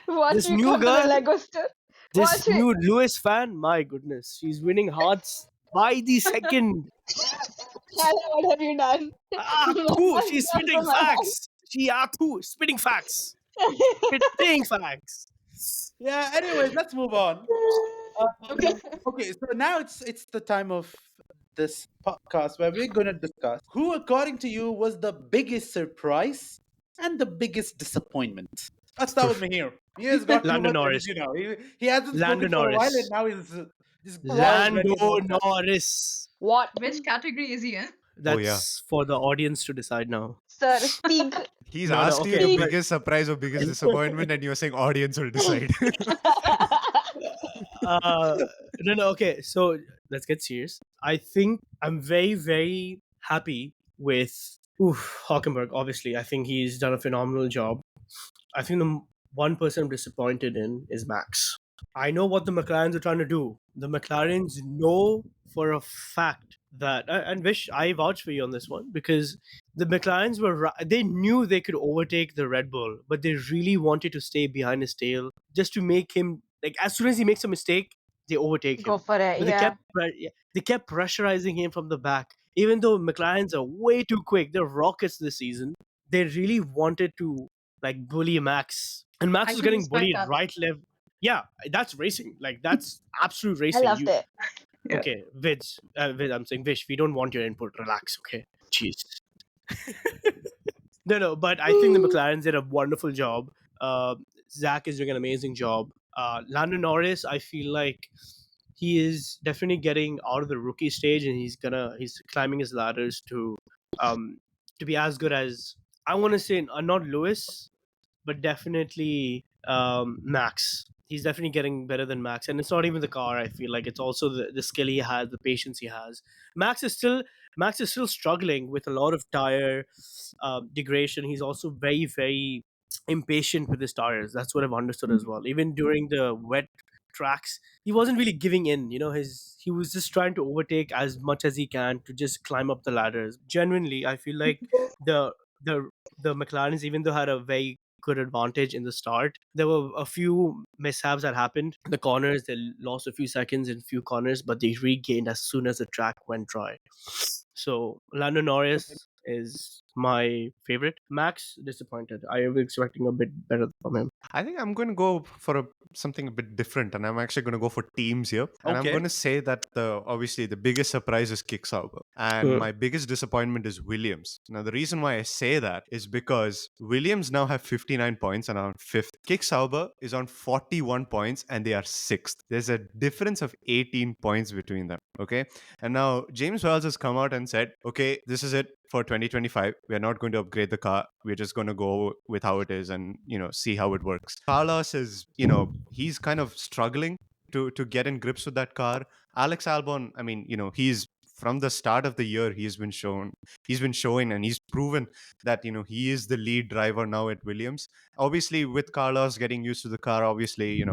Watch This me new come to the girl, Lego store. this Watch me. new Lewis fan, my goodness, she's winning hearts by the second. Naila, what have you done? She's spitting facts. Spitting facts. Spitting facts. Yeah, anyways, let's move on. Okay. Okay, so now it's the time of this podcast where we're going to discuss who, according to you, was the biggest surprise and the biggest disappointment. Let's start with Mahir. He has got too Lando much Norris. energy now. He hasn't Lando spoken for a while, Norris. and now he's just What? ready Lando about that. Norris. What? Which category is he in? That's Oh, yeah. for the audience to decide now. Sir, speak. He's No, asked okay, you the but- biggest surprise or biggest disappointment, and you're saying audience will decide. uh, no, okay. So let's get serious. I think I'm very, very happy with Hülkenberg. Obviously, I think he's done a phenomenal job. I think the one person I'm disappointed in is Max. I know what the McLarens are trying to do. The McLarens know for a fact that, and Vish, I vouch for you on this one, because the McLarens they knew they could overtake the Red Bull, but they really wanted to stay behind his tail just to make him, like, as soon as he makes a mistake, they overtake Go him. for it, But yeah. they kept pressurizing him from the back. Even though McLarens are way too quick, they're rockets this season. They really wanted to like bully Max, and Max I was can getting respect bullied that. right, left. Yeah, that's racing. Like, that's absolute I racing. loved it. Yeah. Okay, I'm saying Vish, we don't want your input. Relax, okay? Jeez. No, but I think the McLarens did a wonderful job. Zach is doing an amazing job. Lando Norris, I feel like he is definitely getting out of the rookie stage, and he's climbing his ladders to be as good as, I want to say, not Lewis, but definitely Max. He's definitely getting better than Max, and it's not even the car. I feel like it's also the skill he has, the patience he has. Max is still struggling with a lot of tire degradation. He's also very, very impatient with his tires. That's what I've understood as well. Even during the wet tracks, he wasn't really giving in. He was just trying to overtake as much as he can to just climb up the ladders. Genuinely, I feel like the the McLarens, even though had a very good advantage in the start. There were a few mishaps that happened. The corners, they lost a few seconds in few corners, but they regained as soon as the track went dry. So Lando Norris is my favorite. Max, disappointed. I was expecting a bit better from him. I think I'm going to go for something a bit different, and I'm actually going to go for teams here. And I'm Okay. going to say that obviously the biggest surprise is Kick Sauber, and my biggest disappointment is Williams. Now, the reason why I say that is because Williams now have 59 points and are on fifth. Kick Sauber is on 41 points and they are sixth. There's a difference of 18 points between them. Okay, and now James Wells has come out and said, okay, this is it for 2025. We're not going to upgrade the car. We're just going to go with how it is and, see how it works. Carlos is, he's kind of struggling to get in grips with that car. Alex Albon, I mean, he's from the start of the year, he's been showing and he's proven that, he is the lead driver now at Williams. Obviously, with Carlos getting used to the car, obviously,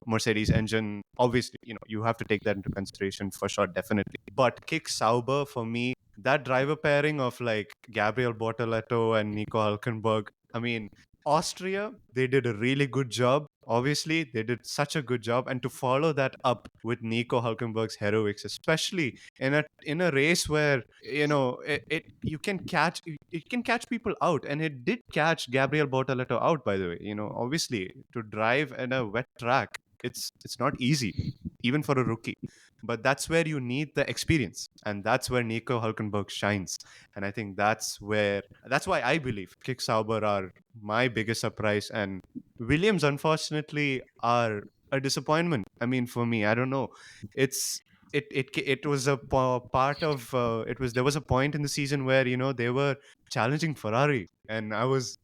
Mercedes engine, obviously, you have to take that into consideration for sure, definitely. But Kick Sauber, for me, that driver pairing of like Gabriel Bortoleto and Nico Hülkenberg, I mean, Austria, they did a really good job. Obviously, they did such a good job, and to follow that up with Nico Hülkenberg's heroics, especially in a race where you can catch it can catch people out, and it did catch Gabriel Bortoleto out. By the way, obviously to drive in a wet track, it's not easy, even for a rookie. But that's where you need the experience, and that's where Nico Hülkenberg shines. And I think that's why I believe Kick Sauber are my biggest surprise, and Williams, unfortunately, are a disappointment. I mean, for me, I don't know. It's it was a part of it was There was a point in the season where they were challenging Ferrari, and I was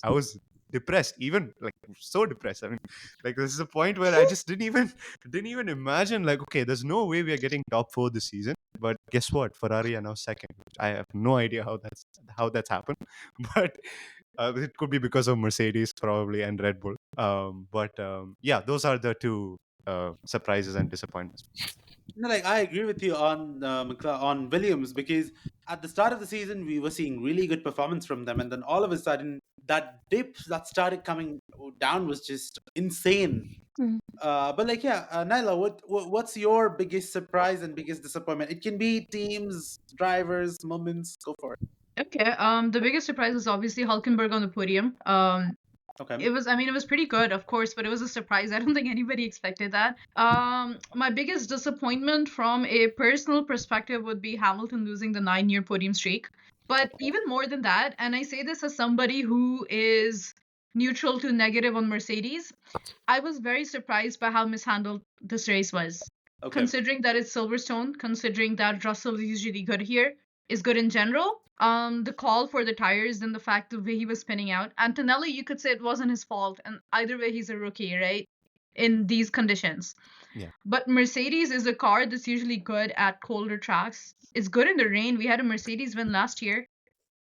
depressed, even like so depressed. I mean, like this is a point where I just didn't even imagine, like, okay, there's no way we are getting top 4 this season. But guess what? Ferrari are now second. I have no idea how that's happened, but it could be because of Mercedes probably and Red Bull. But yeah, those are the two surprises and disappointments. No, like I agree with you on on Williams, because at the start of the season we were seeing really good performance from them, and then all of a sudden that dip that started coming down was just insane. Mm. But like, yeah, Naila, what's your biggest surprise and biggest disappointment? It can be teams, drivers, moments. Go for it. Okay. The biggest surprise was obviously Hulkenberg on the podium. Okay. It was pretty good, of course, but it was a surprise. I don't think anybody expected that. My biggest disappointment from a personal perspective would be Hamilton losing the 9-year podium streak. But even more than that, and I say this as somebody who is neutral to negative on Mercedes, I was very surprised by how mishandled this race was. Okay. Considering that it's Silverstone, considering that Russell is usually good here, is good in general. The call for the tires and the fact the way he was spinning out. Antonelli, you could say it wasn't his fault, and either way he's a rookie, right? In these conditions. Yeah. But Mercedes is a car that's usually good at colder tracks. It's good in the rain. We had a Mercedes win last year.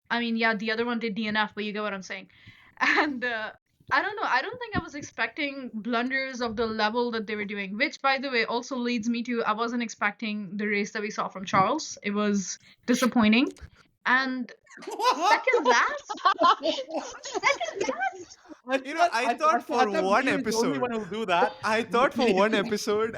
I mean, yeah, the other one did DNF, but you get what I'm saying. And I don't know. I don't think I was expecting blunders of the level that they were doing, which, by the way, also leads me to I wasn't expecting the race that we saw from Charles. It was disappointing. And second last? I thought for one he was the only episode, one who'll do that. I thought for one episode,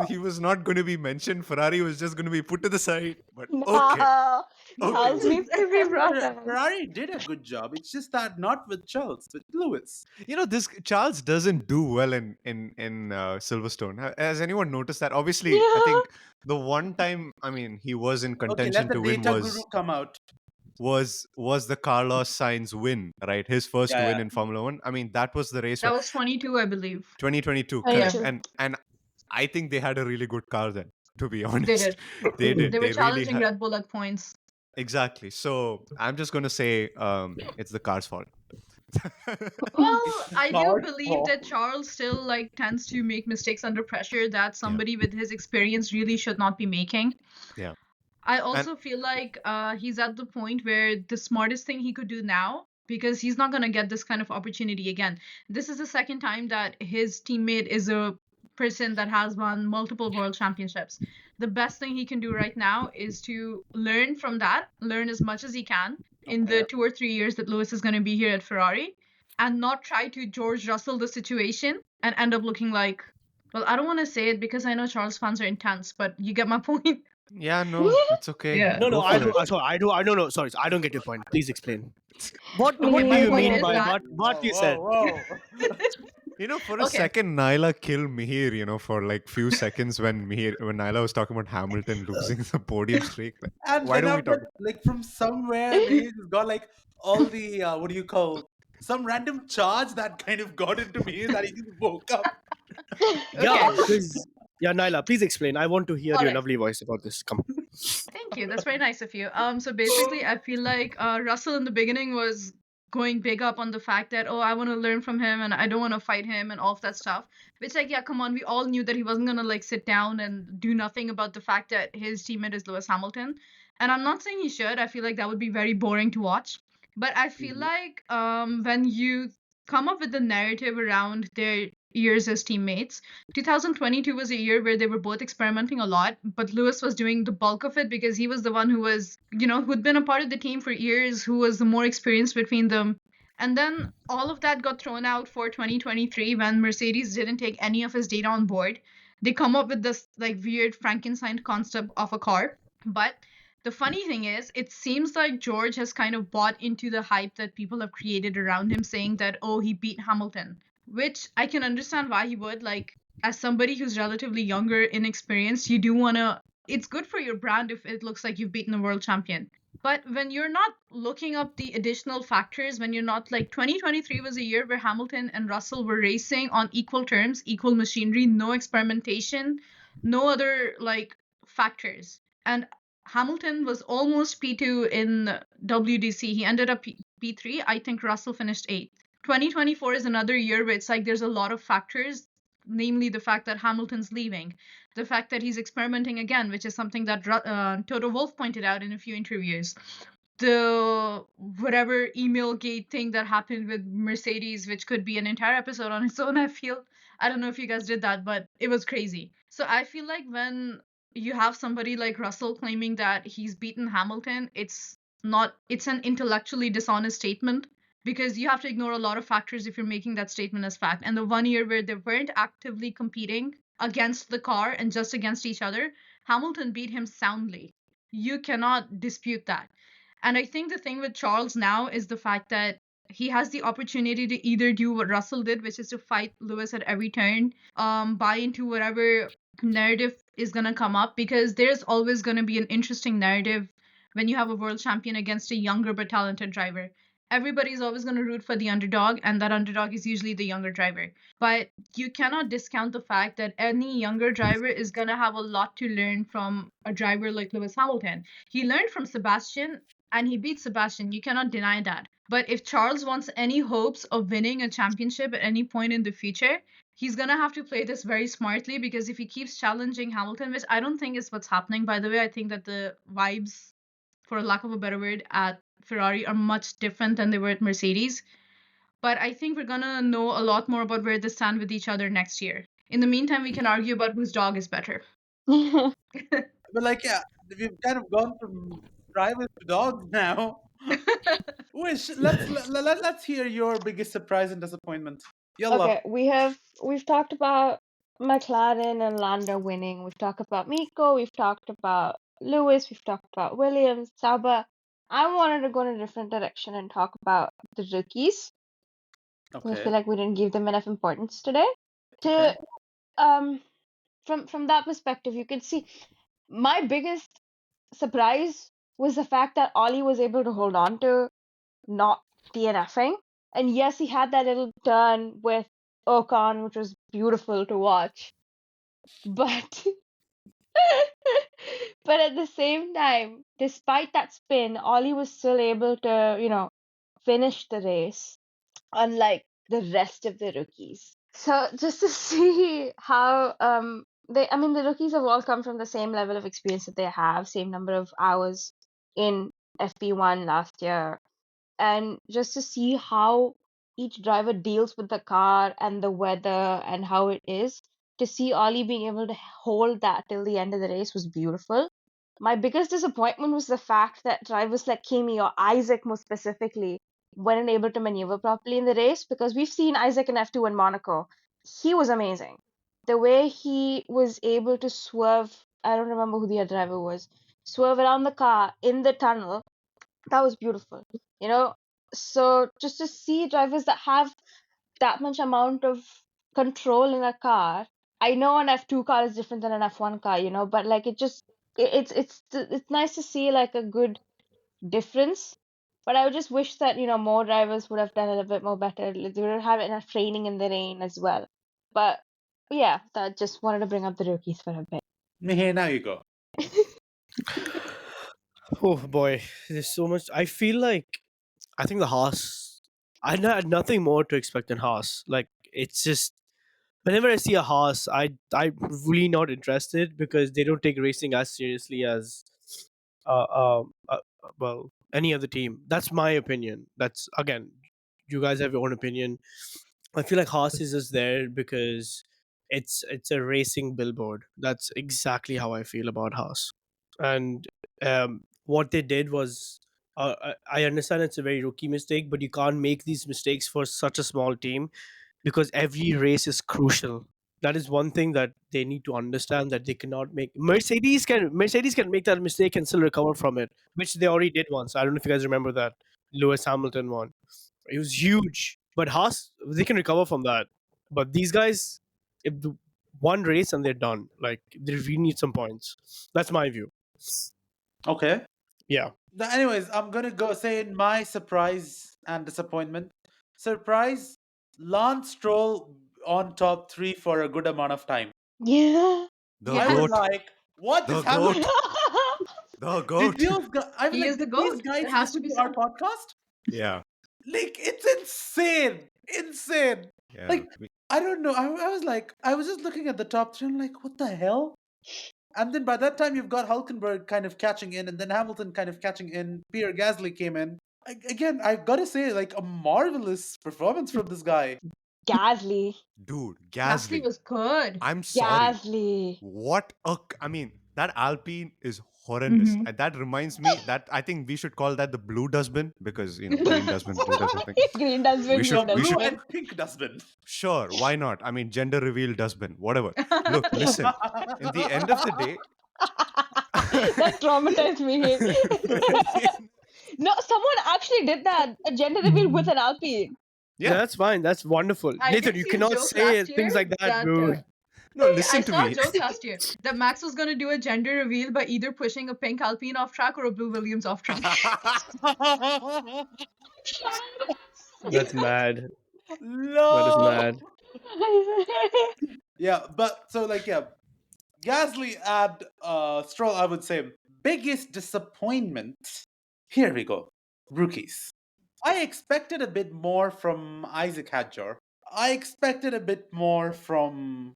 he was not going to be mentioned. Ferrari was just going to be put to the side. But okay, No, Charles needs to be brought up. Ferrari did a good job. It's just that not with Charles, with Lewis. this Charles doesn't do well in Silverstone. Has anyone noticed that? Obviously, I think the one time, I mean, he was in Okay, contention let the to win data guru come out. was the Carlos Sainz win, right? His first Yeah, win yeah. in Formula One. I mean, that was the race That where was 22, I believe. 2022, Oh, yeah. correct? And I think they had a really good car then. To be They honest, did. they did. They were really challenging Red Bull at points. Exactly. So I'm just gonna say it's the car's fault. Well, I do Hard believe call. that Charles still tends to make mistakes under pressure that somebody with his experience really should not be making. Yeah. I also feel like he's at the point where the smartest thing he could do now, because he's not going to get this kind of opportunity again. This is the second time that his teammate is a person that has won multiple world championships. The best thing he can do right now is to learn from that, learn as much as he can in the 2 or 3 years that Lewis is going to be here at Ferrari, and not try to George Russell the situation and end up looking like, well, I don't want to say it because I know Charles fans are intense, but you get my point. Yeah, no, it's okay. Yeah. No, no, Go I for do. it. Sorry, I do. I don't know. Sorry, I don't get your point. Please explain. What Okay, do my you Me point mean is by that what you said? Whoa. For a okay, second, Naila killed Mihir, for like few seconds when Naila was talking about Hamilton losing the podium streak. Like, And why then don't we after, talk? like from somewhere, Mahesh has got like all the what do you call some random charge that kind of got into me that he just woke up. Yeah, okay. because yeah, Naila, please explain. I want to hear All your right. lovely voice about this. Come. Thank you. That's very nice of you. So basically, I feel like Russell in the beginning was going big up on the fact that, oh, I want to learn from him and I don't want to fight him and all of that stuff. Which, like, yeah, come on, we all knew that he wasn't gonna like sit down and do nothing about the fact that his teammate is Lewis Hamilton. And I'm not saying he should. I feel like that would be very boring to watch. But I feel Mhm. like when you come up with the narrative around their years as teammates, 2022 was a year where they were both experimenting a lot, but Lewis was doing the bulk of it because he was the one who was, who'd been a part of the team for years, who was the more experienced between them. And then all of that got thrown out for 2023 when Mercedes didn't take any of his data on board. They come up with this like weird Frankenstein concept of a car. But the funny thing is, it seems like George has kind of bought into the hype that people have created around him, saying that, oh, he beat Hamilton, which I can understand why he would. Like, as somebody who's relatively younger, inexperienced, you do want to. It's good for your brand if it looks like you've beaten a world champion. But when you're not looking up the additional factors, when you're not like 2023 was a year where Hamilton and Russell were racing on equal terms, equal machinery, no experimentation, no other like factors. And Hamilton was almost P2 in WDC. He ended up P3. I think Russell finished 8th. 2024 is another year where it's like there's a lot of factors, namely the fact that Hamilton's leaving, the fact that he's experimenting again, which is something that Toto Wolff pointed out in a few interviews. The whatever email gate thing that happened with Mercedes, which could be an entire episode on its own, I feel. I don't know if you guys did that, but it was crazy. So I feel like when you have somebody like Russell claiming that he's beaten Hamilton, it's an intellectually dishonest statement because you have to ignore a lot of factors if you're making that statement as fact. And the one year where they weren't actively competing against the car and just against each other, Hamilton beat him soundly. You cannot dispute that. And I think the thing with Charles now is the fact that he has the opportunity to either do what Russell did, which is to fight Lewis at every turn, buy into whatever narrative is going to come up, because there's always going to be an interesting narrative when you have a world champion against a younger but talented driver. Everybody's always going to root for the underdog, and that underdog is usually the younger driver. But you cannot discount the fact that any younger driver is going to have a lot to learn from a driver like Lewis Hamilton. He learned from Sebastian and he beat Sebastian. You cannot deny that. But if Charles wants any hopes of winning a championship at any point in the future, he's going to have to play this very smartly, because if he keeps challenging Hamilton, which I don't think is what's happening, by the way, I think that the vibes, for lack of a better word, at Ferrari are much different than they were at Mercedes. But I think we're going to know a lot more about where they stand with each other next year. In the meantime, we can argue about whose dog is better. But like, yeah, we've kind of gone from drivers to dogs now. Wish, let's hear your biggest surprise and disappointment. Yalla. Okay, we've talked about McLaren and Lando winning. We've talked about Miko. We've talked about Lewis. We've talked about Williams, Sauber. I wanted to go in a different direction and talk about the rookies. I feel Okay. like we didn't give them enough importance today. Okay. To from that perspective, you can see my biggest surprise was the fact that Ollie was able to hold on to not DNFing. And yes, he had that little turn with Ocon, which was beautiful to watch. But but at the same time, despite that spin, Ollie was still able to, finish the race, unlike the rest of the rookies. So just to see how the rookies have all come from the same level of experience that they have, same number of hours in FP1 last year, and just to see how each driver deals with the car and the weather and how it is, to see Ollie being able to hold that till the end of the race was beautiful. My biggest disappointment was the fact that drivers like Kimi or Isaac, more specifically, weren't able to maneuver properly in the race, because we've seen Isaac in F2 in Monaco. He was amazing. The way he was able to swerve, I don't remember who the other driver was, swerve around the car in the tunnel, that was beautiful. You know, so just to see drivers that have that much amount of control in a car. I know an F2 car is different than an F1 car, but like it's nice to see like a good difference. But I would just wish that, more drivers would have done it a bit more better. Like, they would have enough training in the rain as well. But yeah, that just wanted to bring up the rookies for a bit. Mihir, now you go. Oh boy, there's so much. I feel like I think the Haas. I had nothing more to expect than Haas. Like it's just whenever I see a Haas, I'm really not interested because they don't take racing as seriously as uh, uh, uh well any other team. That's my opinion. That's again, you guys have your own opinion. I feel like Haas is just there because it's a racing billboard. That's exactly how I feel about Haas. And what they did was, I understand it's a very rookie mistake, but you can't make these mistakes for such a small team because every race is crucial. That is one thing that they need to understand, that they cannot make. Mercedes can make that mistake and still recover from it, which they already did once. I don't know if you guys remember that Lewis Hamilton one. It was huge, but Haas, they can recover from that. But these guys, if the one race and they're done, like they really need some points. That's my view. Okay. Yeah. Anyways, I'm gonna go say in my surprise and disappointment. Surprise, Lance Stroll on top 3 for a good amount of time. Yeah. The I was goat. like, what The is happening? The Did goat. you? I was He like, is the did these GOAT. guys It has to listen be to our said. podcast? Yeah. Like, it's insane, insane. Yeah. Like, I don't know. I was like, I was just looking at the top 3 and like, what the hell? And then by that time, you've got Hülkenberg kind of catching in, and then Hamilton kind of catching in. Pierre Gasly came in. Again, I gotta say, like, a marvelous performance from this guy. Gasly. Dude, Gasly Gasly. was good. I'm sorry. Gasly. I mean, that Alpine is horrendous. Mhm. And that reminds me that I think we should call that the blue dustbin because, green dustbin, blue dustbin thing. Green dustbin, We blue should- The we blue should- dustbin. and pink dustbin. Sure, why not? I mean, gender reveal dustbin, whatever. Look, listen. In the end of the day, That traumatized me. No, someone actually did that. A gender reveal with an Alpine. Yeah, yeah. that's fine. That's wonderful. I Nathan, did you see a cannot joke say last things year like that, that, dude. No, I listen to saw me. a joke last year that Max was going to do a gender reveal by either pushing a pink Alpine off track or a blue Williams off track. That's mad. That is No. mad. Yeah, but so like yeah, Gasly and Stroll, I would say biggest disappointment. Here we go, rookies. I expected a bit more from Isaac Hadjar. I expected a bit more from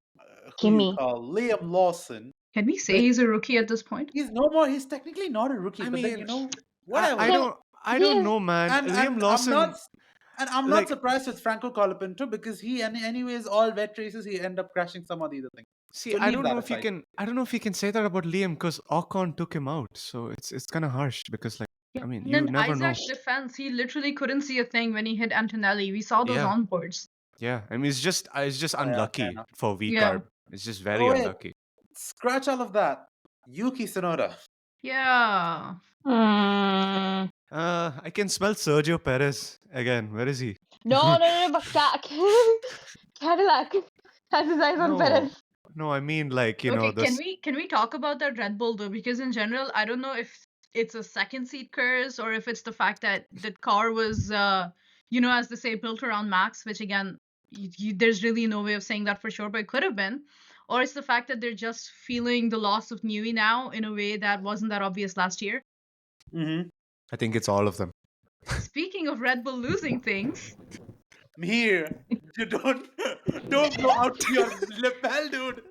who you Kimmy. call Liam Lawson. Can we say he's a rookie at this point? He's no more. He's technically not a rookie, I but then mean, whatever. I don't know, man. and Liam and I'm Lawson, not and I'm not like, surprised with Franco Colopin too, because he anyways all wet races he end up crashing some of the other thing. see, So I leave don't know that if you aside. can, I don't know if you can say that about Liam because Ocon took him out, so it's kind of harsh because, like, I mean, And you in never know. Isaac's defense, he literally couldn't see a thing when he hit Antonelli. We saw those Yeah. onboards. Yeah, I mean, it's just Oh, yeah, fair unlucky enough. for V Yeah. carb. It's just very Oh, wait. unlucky. Scratch all of that. Yuki Tsunoda. Yeah. Mm. I can smell Sergio Perez again. Where is he? No, but Cadillac has his eyes on No, Perez. no, I mean, like, Okay, this. can we talk about that Red Bull though? Because in general, I don't know if it's a second seat curse or if it's the fact that the car was, as they say, built around Max, which again, there's really no way of saying that for sure, but it could have been. Or it's the fact that they're just feeling the loss of Newey now in a way that wasn't that obvious last year. Mm-hmm. I think it's all of them. Speaking of Red Bull losing things, Here, you don't go out to your lapel, dude.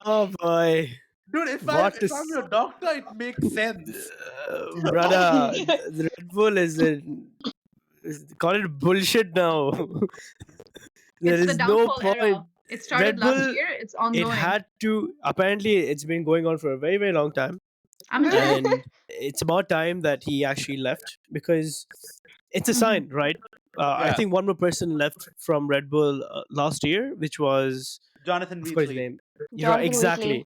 Oh boy, Dude, if What I'm is- your doctor, it makes sense. brother, the Red Bull call it bullshit now. There it's the is no downfall point. era. It started Red last Bull, year. It's It ongoing. had to. Apparently, it's been going on for a very, very long time. I'm done. and it's about time that he actually left, because it's a Mhm. sign, right? I Yeah, think one more person left from Red Bull last year, which was, Jonathan I forgot his Wheatley. name. You're right, Jonathan Wheatley. exactly.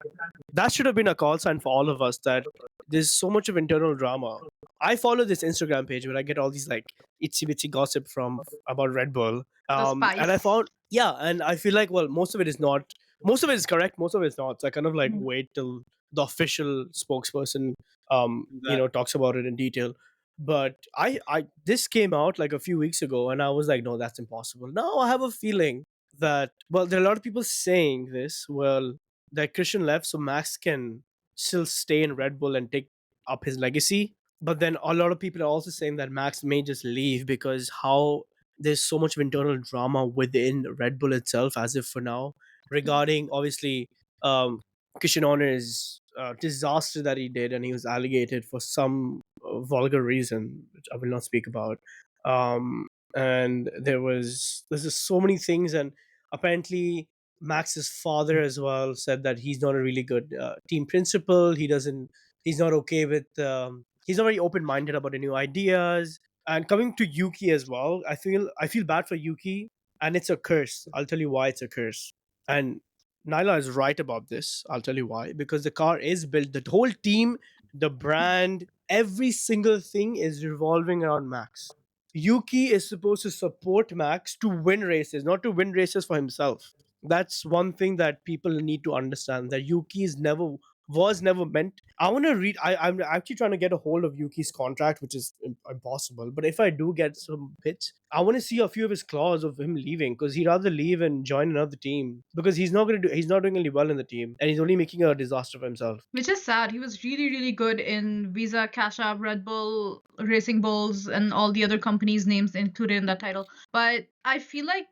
That should have been a call sign for all of us, that there's so much of internal drama. I follow this Instagram page where I get all these like itsy bitsy gossip from about Red Bull. The And I spice. found, yeah, and I feel like, well, most of it is not, most of it is correct, most of it is not. So I kind of like Mhm. wait till the official spokesperson, Exactly. talks about it in detail. But this came out like a few weeks ago, and I was like, no, that's impossible. Now I have a feeling that, well, there are a lot of people saying this, well, that Christian left so Max can still stay in Red Bull and take up his legacy. But then a lot of people are also saying that Max may just leave because how there's so much of internal drama within Red Bull itself, as if for now, regarding obviously um, Christian Horner's disaster that he did, and he was allocated for some vulgar reason, which I will not speak about. And there's just so many things, and apparently Max's father as well said that he's not a really good team principal. He's not okay with he's not very open minded about the new ideas. And coming to Yuki as well, I feel bad for Yuki, and it's a curse. I'll tell you why it's a curse. And Naila is right about this. I'll tell you why. Because the car is built, the whole team, the brand, every single thing is revolving around Max. Yuki is supposed to support Max to win races, not to win races for himself. That's one thing that people need to understand, that Yuki is never was never meant. I want to read. I'm actually trying to get a hold of Yuki's contract, which is impossible. But if I do get some bits, I want to see a few of his clause of him leaving, because he'd rather leave and join another team, because he's not doing really well in the team, and he's only making a disaster for himself. Which is sad. He was really, really good in Visa, Cash App, Red Bull, Racing Bulls, and all the other companies' names included in that title. But I feel like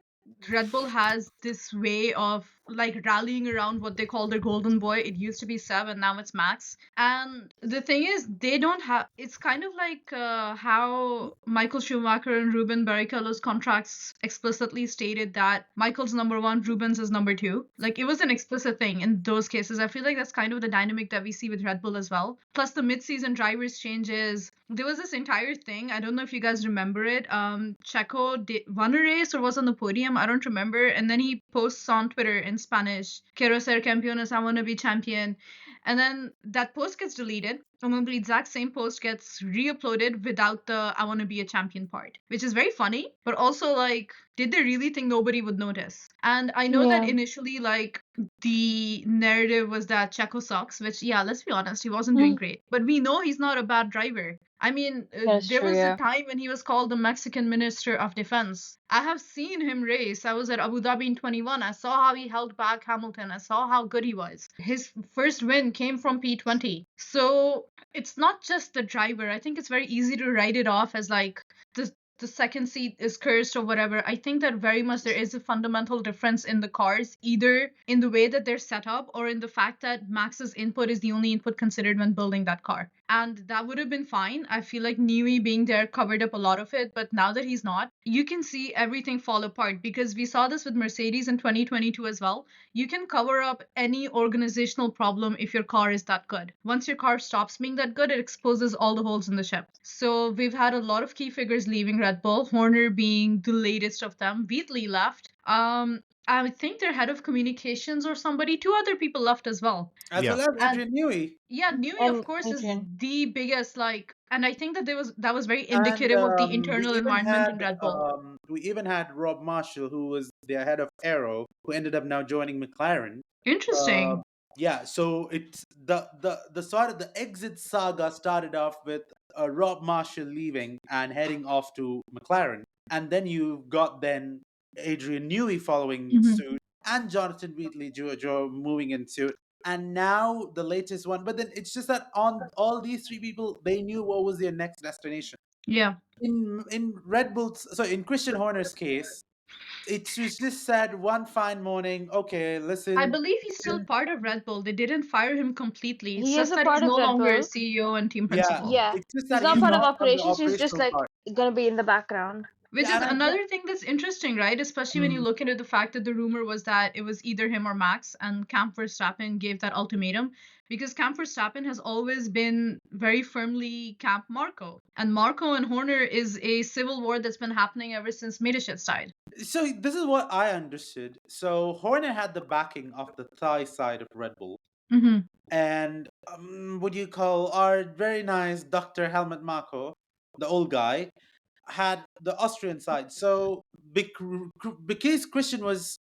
Red Bull has this way of like rallying around what they call their golden boy. It used to be Seb, and now it's Max. And the thing is, they don't have. It's kind of like how Michael Schumacher and Ruben Barrichello's contracts explicitly stated that Michael's number one, Ruben's is number two. Like it was an explicit thing in those cases. I feel like that's kind of the dynamic that we see with Red Bull as well. Plus the mid-season drivers changes. There was this entire thing. I don't know if you guys remember it. Checo won a race or was on the podium. I don't remember. And then he posts on Twitter in Spanish, "Quiero ser campeones, I want to be champion." And then that post gets deleted. And then the exact same post gets re-uploaded without the "I want to be a champion" part, which is very funny, but also like, did they really think nobody would notice? And I know that Yeah, initially, like, the narrative was that Checo sucks, which, yeah, let's be honest, he wasn't doing great. But we know he's not a bad driver. I mean, that's there true. was a Yeah, time when he was called the Mexican Minister of Defense. I have seen him race. I was at Abu Dhabi in 21. I saw how he held back Hamilton. I saw how good he was. His first win came from P20. So it's not just the driver. I think it's very easy to write it off as like the second seat is cursed or whatever. I think that very much there is a fundamental difference in the cars, either in the way that they're set up or in the fact that Max's input is the only input considered when building that car. And that would have been fine. I feel like Newey being there covered up a lot of it, but now that he's not, you can see everything fall apart, because we saw this with Mercedes in 2022 as well. You can cover up any organizational problem if your car is that good. Once your car stops being that good, it exposes all the holes in the ship. So we've had a lot of key figures leaving Red Bull, Horner being the latest of them. Wheatley left. I think their head of communications or somebody, two other people left as well. As Yeah. well as And Adrian Newey. yeah, Newey, of and course, is Adrian. the biggest, like, and I think that that was very And indicative of the we internal even environment in had Red Bull. Rob Marshall, who was their head of Aero, who ended up now joining McLaren. Uh, Interesting. yeah, so it's the sort of the exit saga started off with Rob Marshall leaving and heading off to McLaren, and then you've got then Adrian Newey following Mhm. suit, and Jonathan Wheatley Joe moving in suit, and now the latest one. But then it's just that on all these three people, they knew what was their next destination. Yeah. In Red Bull's, so in Christian Horner's case, it was just said one fine morning, okay, I listen. believe he's still part of Red Bull. They didn't fire him completely. It's He is just a that he's part no of Red longer Bull. CEO and team Yeah, principal. Yeah, it's just he's that not he's Mhm. part of not on the operations. He's just operational like part. gonna be in the background. Which Yeah, is and I get. another thing that's interesting, right? Especially when you look into the fact that the rumor was that it was either him or Max, and Camp Verstappen gave that ultimatum because Camp Verstappen has always been very firmly Camp Marco. And Marco and Horner is a civil war that's been happening ever since Medichitz died. So this is what I understood. So Horner had the backing of the Thai side of Red Bull, Mm-hmm. and what do you call our very nice Dr. Helmut Marko, the old guy, had the Austrian side. So because Christian was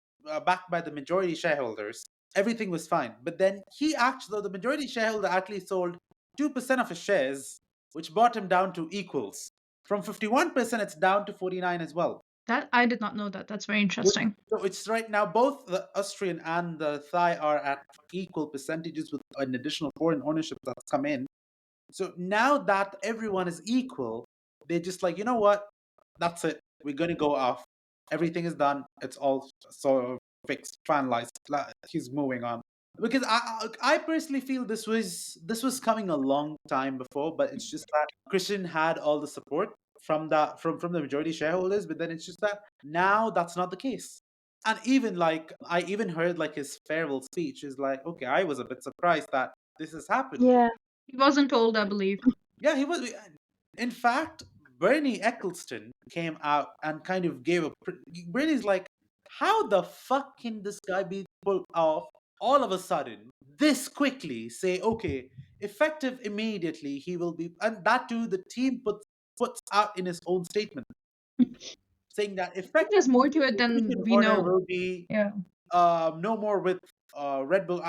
backed by the majority shareholders, everything was fine. But then he actually, the majority shareholder actually sold 2% of his shares, which brought him down to equals. From 51%, it's down to 49 as well. That I did not know that. That's very Which, interesting. so it's right now both the Austrian and the Thai are at equal percentages with an additional foreign ownership that's come in. So now that everyone is equal, they're just like, you know what? That's it. We're going to go off. Everything is done. It's all sort of fixed, finalized. He's moving on. Because I personally feel this was coming a long time before, but it's just that Christian had all the support from the majority shareholders, but then it's just that now that's not the case. And even like I even heard like his farewell speech is like, okay, I was a bit surprised that this has happened. Yeah. He wasn't told, I believe. Yeah, he was. In fact, Bernie Eccleston came out and kind of gave a. Bernie's like, how the fuck can this guy be pulled off all of a sudden this quickly? Say, okay, effective immediately, he will be, and that too, the team puts out in his own statement saying that I think there's effective more to it immediately, than Christian we Horner know. will be Yeah. no more with Red Bull.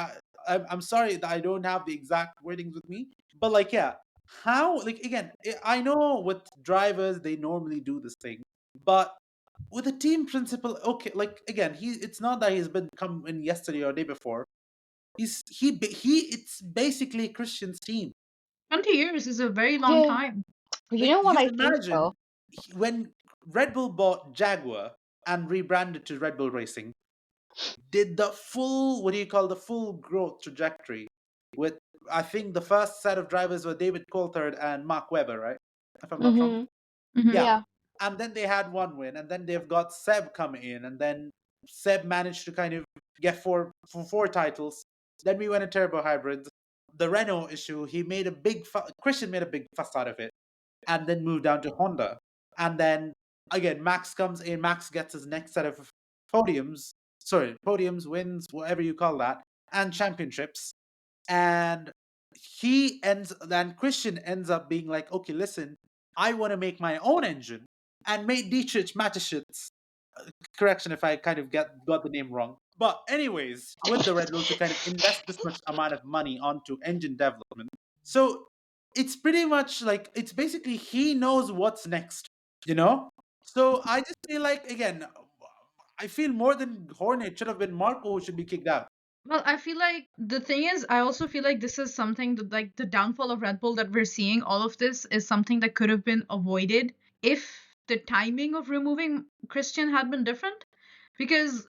I'm sorry that I don't have the exact wordings with me, but like, yeah, how, like, again, I know with drivers they normally do this thing, but with a team principal, okay, like, again, it's not that he's been come in yesterday or day before. It's basically Christian's team. 20 years is a very long Yeah. time. You Like, know what you I think imagine though? when Red Bull bought Jaguar and rebranded to Red Bull Racing, did the full, what do you call, the full growth trajectory with, I think the first set of drivers were David Coulthard and Mark Webber, right? If I'm not wrong. Mm-hmm. Mm-hmm. Yeah. Yeah. And then they had one win, and then they've got Seb come in, and then Seb managed to kind of get four titles. Then we went to turbo hybrids. The Renault issue, Christian made a big fuss out of it, and then moved down to Honda. And then again, Max comes in. Max gets his next set of podiums, wins, whatever you call that, and championships. And then Christian ends up being like, okay, listen, I want to make my own engine, and made Dietrich Mateschitz. Correction if I kind of got the name wrong. But anyways, with the Red Bull to kind of invest this much amount of money onto engine development. So it's pretty much like, it's basically he knows what's next, you know? So I just feel like, again, I feel more than Hornet, it should have been Marco who should be kicked out. Well, I feel like the thing is, I also feel like this is something that, like, the downfall of Red Bull that we're seeing, all of this is something that could have been avoided if the timing of removing Christian had been different. Because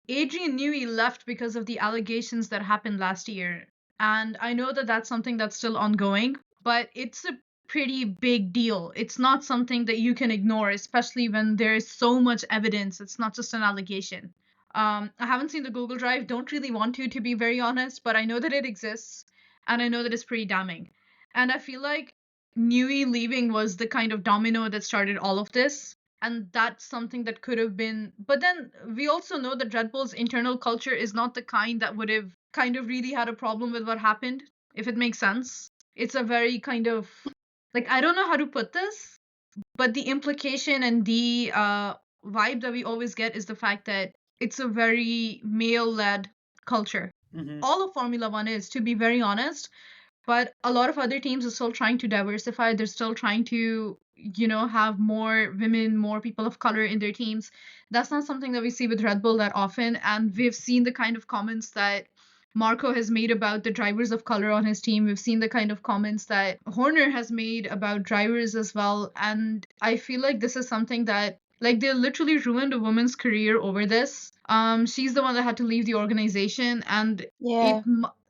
Adrian Newey left because of the allegations that happened last year. And I know that that's something that's still ongoing, but it's a pretty big deal. It's not something that you can ignore, especially when there is so much evidence. It's not just an allegation. I haven't seen the Google Drive, don't really want to be very honest, but I know that it exists, and I know that it's pretty damning. And I feel like Newey leaving was the kind of domino that started all of this, and that's something that could have been. But then we also know that Red Bull's internal culture is not the kind that would have kind of really had a problem with what happened, if it makes sense. It's a very kind of, like, I don't know how to put this, but the implication and the vibe that we always get is the fact that it's a very male-led culture. Mm-hmm. All of Formula One is, to be very honest, but a lot of other teams are still trying to diversify. They're still trying to, have more women, more people of color in their teams. That's not something that we see with Red Bull that often, and we've seen the kind of comments that Marco has made about the drivers of color on his team. We've seen the kind of comments that Horner has made about drivers as well. And I feel like this is something that, like, they literally ruined a woman's career over this. She's the one that had to leave the organization, and Yeah.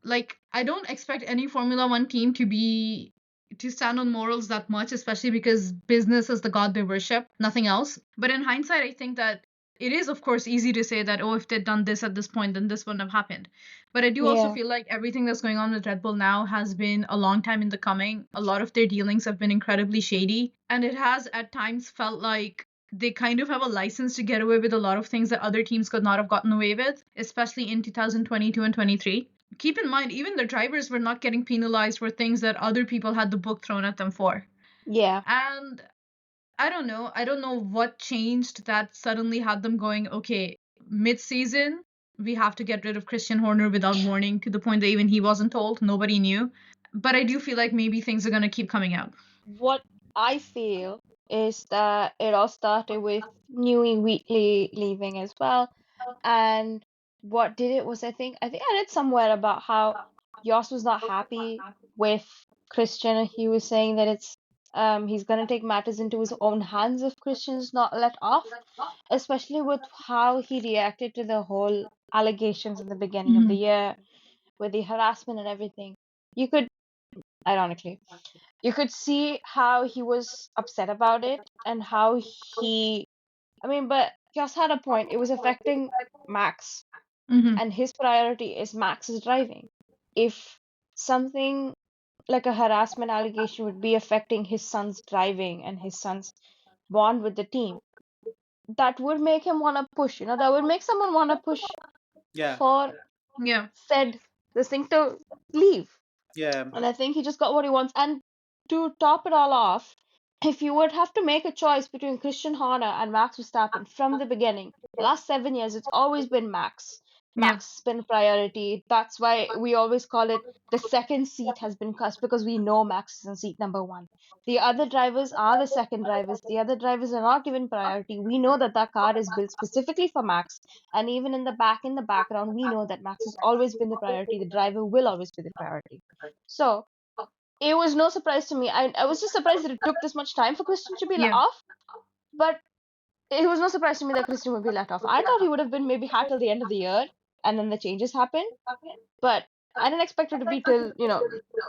like, I don't expect any Formula One team to be to stand on morals that much, especially because business is the god they worship, nothing else. But in hindsight, I think that it is, of course, easy to say that, oh, if they'd done this at this point, then this wouldn't have happened. But I do also Yeah. feel like everything that's going on with Red Bull now has been a long time in the coming. A lot of their dealings have been incredibly shady, and it has at times felt like they kind of have a license to get away with a lot of things that other teams could not have gotten away with, especially in 2022 and 23. Keep in mind, even the drivers were not getting penalized for things that other people had the book thrown at them for. Yeah. And I don't know. I don't know what changed that suddenly had them going, okay, mid-season, we have to get rid of Christian Horner without warning, to the point that even he wasn't told. Nobody knew. But I do feel like maybe things are going to keep coming out. What I feel is that it all started with Newey Wheatley leaving as well. And what did it was I think I read somewhere about how Yoss was not happy with Christian. He was saying that he's gonna take matters into his own hands if Christian's not let off, especially with how he reacted to the whole allegations in the beginning of the year with the harassment and everything. You could, ironically, you could see how he was upset about it and how but Yoss had a point. It was affecting Max, Mm-hmm. and his priority is Max's driving. If something like a harassment allegation would be affecting his son's driving and his son's bond with the team, that would make him want to push, that would make someone want to push Yeah, for Yeah. said this thing to leave. yeah, And I think he just got what he wants. And to top it all off, if you would have to make a choice between Christian Horner and Max Verstappen from the beginning, the last 7 years, it's always been Max. Yeah. Max has been priority. That's why we always call it the second seat has been cussed, because we know Max is in seat number one. The other drivers are the second drivers. The other drivers are not given priority. We know that that car is built specifically for Max. And even in the background, we know that Max has always been the priority. The driver will always be the priority. So it was no surprise to me. I was just surprised that it took this much time for Christian to be let Yeah. off, but it was no surprise to me that Christian would be let off. I thought he would have been maybe had till the end of the year, and then the changes happened, but I didn't expect it to be till,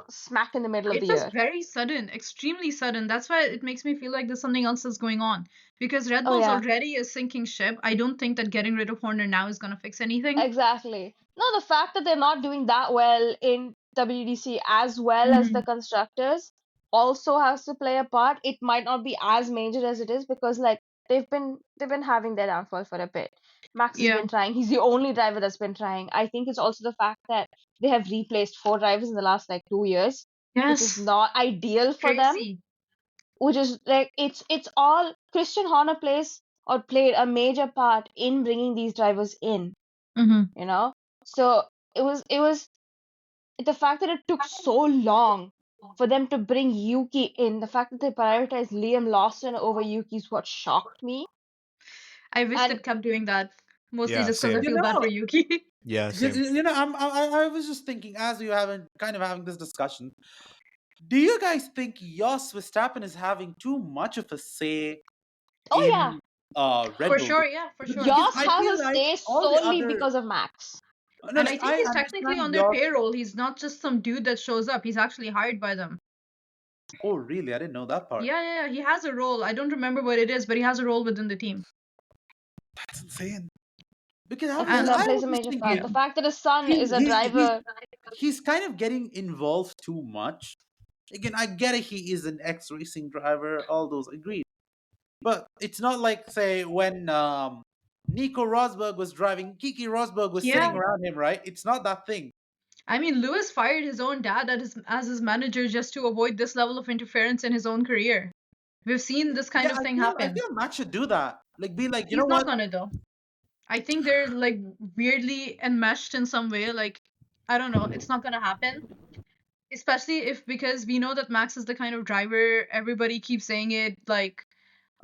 smack in the middle of the It was year. very sudden, extremely sudden. That's why it makes me feel like there's something else that's going on. Because Red Oh Bull's yeah, already a sinking ship. I don't think that getting rid of Horner now is going to fix anything. exactly. No, the fact that they're not doing that well in WDC as well as the Mhm. constructors also has to play a part. It might not be as major as it is, because like they've been having their downfall for a bit. Max has Yeah. been trying. He's the only driver that's been trying. I think it's also the fact that they have replaced 4 drivers in the last like 2 years, which is Yes. not ideal for them. Crazy. Which is like it's all Christian Horner plays or played a major part in bringing these drivers in, Mm-hmm. you know. So it was the fact that it took so long for them to bring Yuki in. The fact that they prioritized Liam Lawson over Yuki is what shocked me. I wish And they'd kept doing that. Mostly Yeah, just because I same. you feel bad for know, Yuki. Yeah, same. I was just thinking as we having kind of having this discussion. Do you guys think Jos Verstappen is having too much of a say oh yeah, in Red For Bull? sure, yeah, for sure. Because Yos I has feel a like stay all the solely other because of Max. no, And like I think I he's technically understand on their your. payroll. He's not just some dude that shows up. He's actually hired by them. Oh, really? I didn't know that part. Yeah, yeah, yeah. He has a role. I don't remember what it is, but he has a role within the team. That's insane. Because I think And that I plays was a just major part. yeah, The thinking fact that his son is a he's driver. he's kind of getting involved too much. Again, I get it. He is an ex-racing driver. All those agreed. But it's not like, say, when Nico Rosberg was driving, Kiki Rosberg was sitting yeah. around him, right? It's not that thing. I mean, Lewis fired his own dad as his manager just to avoid this level of interference in his own career. We've seen this kind Yeah, of thing I happen. feel Matt should do that. Like, be like, you know He's not what? gonna though. I think they're like weirdly enmeshed in some way. Like, I don't know. It's not gonna happen. Especially if, because we know that Max is the kind of driver, everybody keeps saying it like,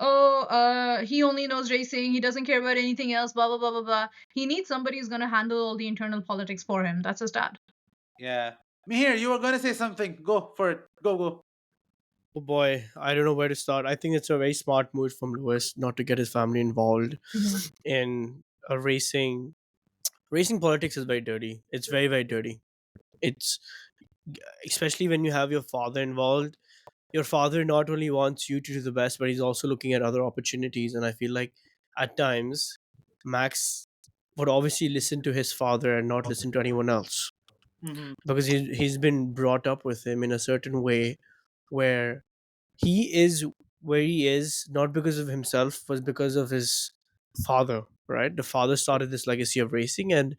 oh, he only knows racing, he doesn't care about anything else, blah blah blah blah blah. He needs somebody who's gonna handle all the internal politics for him. That's his dad. Yeah. Mihir, you were gonna say something. Go for it. Go, go. Oh boy, I don't know where to start. I think it's a very smart move from Lewis not to get his family involved Mhm. in a racing. Racing politics is very dirty. It's very, very dirty. It's especially when you have your father involved. your father not only wants you to do the best, but he's also looking at other opportunities. And I feel like at times Max would obviously listen to his father and not listen to anyone else, Hmm. because he's been brought up with him in a certain way where he is where he is not because of himself, but because of his father. Right, the father started this legacy of racing, and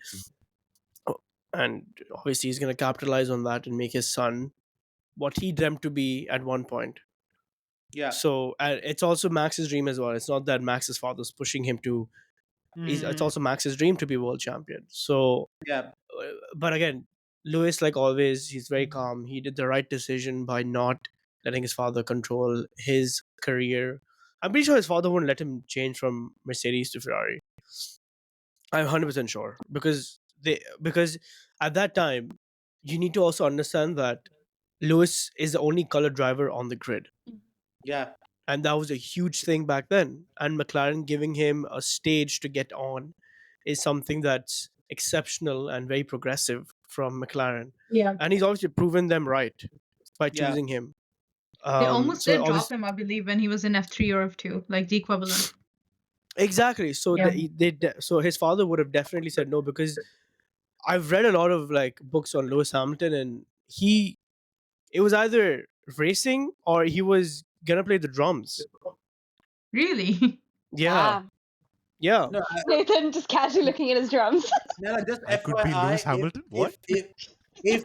obviously he's going to capitalize on that and make his son what he dreamt to be at one point. Yeah. So it's also Max's dream as well. It's not that Max's father's pushing him to. It's Hmm. also Max's dream to be world champion. So, Yeah. but again, Lewis, like always, he's very calm. He did the right decision by not letting his father control his career. I'm pretty sure his father wouldn't let him change from Mercedes to Ferrari. I'm 100% sure, because at that time you need to also understand that Lewis is the only color driver on the grid, Yeah. and that was a huge thing back then. And McLaren giving him a stage to get on is something that's exceptional and very progressive from McLaren. Yeah. And he's obviously proven them right by Yeah. choosing him. They almost So did drop obviously, him, I believe, when he was in F3 or F2, like the equivalent. exactly. So Yeah. so his father would have definitely said no, because I've read a lot of like books on Lewis Hamilton, and it was either racing or he was gonna play the drums. Really? Yeah, Damn. yeah. No, Nathan just casually looking at his drums. no, just I could be FYI, Lewis Hamilton. if What? if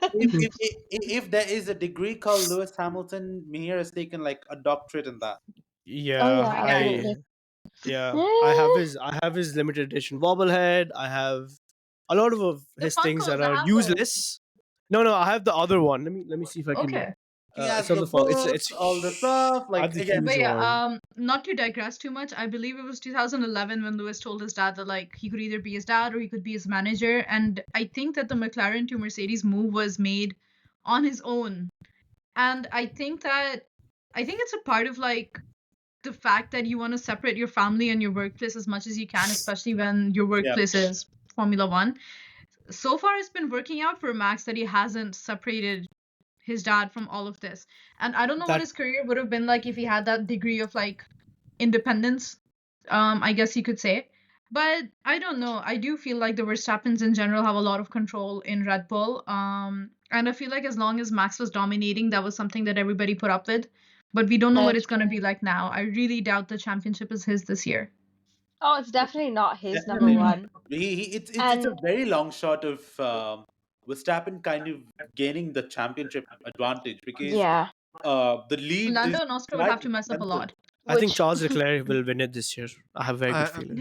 if there is a degree called Lewis Hamilton, Mihir has taken like a doctorate in that. Oh Yeah, yeah, Okay. absolutely. yeah. Eh, I have his limited edition bobblehead. I have a lot of The his things Funkos, that I are have those. useless. No, I have the other one. Let me see if I can. Okay. He has It's on the the phone. books, all the stuff. I have Like the again, huge But yeah, one. not to digress too much, I believe it was 2011 when Lewis told his dad that like he could either be his dad or he could be his manager. And I think that the McLaren to Mercedes move was made on his own. And I think it's a part of like the fact that you want to separate your family and your workplace as much as you can, especially when your yeah, workplace is Formula One. So far, it's been working out for Max that he hasn't separated his dad from all of this. And I don't know what That his career would have been like if he had that degree of like independence, I guess you could say. But I don't know. I do feel like the Verstappens in general have a lot of control in Red Bull. And I feel like as long as Max was dominating, that was something that everybody put up with. But we don't know what that's it's going to true. be like now. I really doubt the championship is his this year. Oh, it's definitely not his number definitely not. one. It's a And very long shot of Verstappen kind of gaining the championship advantage because yeah, the lead is Lando Nostro would quite have to mess up a expensive. lot. I think which Charles Leclerc will win it this year. I have a very good I, feeling.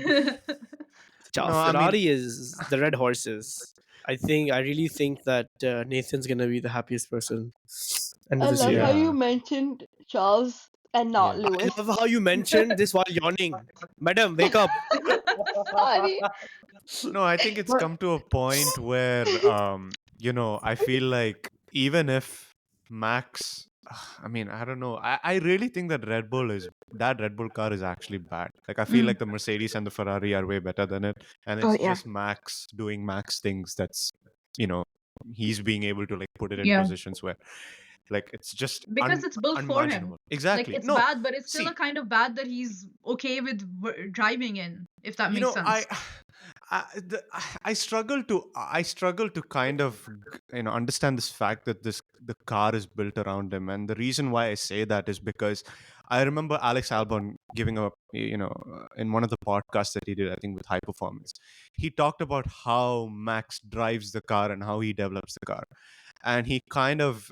no, I mean, Ferrari is the red horses. I really think that Nathan's gonna be the happiest person end of I this love year. how you yeah, mentioned Charles and not yeah. I Lewis. love how you mentioned this while yawning. Madam, wake up. Sorry. No, I think it's But come to a point where, I feel like even if Max, I mean, I don't know. I really think that Red Bull car is actually bad. Like, I feel Mm, like the Mercedes and the Ferrari are way better than it. And Oh it's yeah. just Max doing Max things you know, he's being able to like put it in yeah. positions where like it's just Because it's built for him. unimaginable. Like Exactly. it's No, bad, but it's still a see, kind of bad that he's okay with driving in, if that you makes know sense. I struggle to kind of understand this fact that the car is built around him, and the reason why I say that is because I remember Alex Albon giving a in one of the podcasts that he did, I think with High Performance, he talked about how Max drives the car and how he develops the car, and he kind of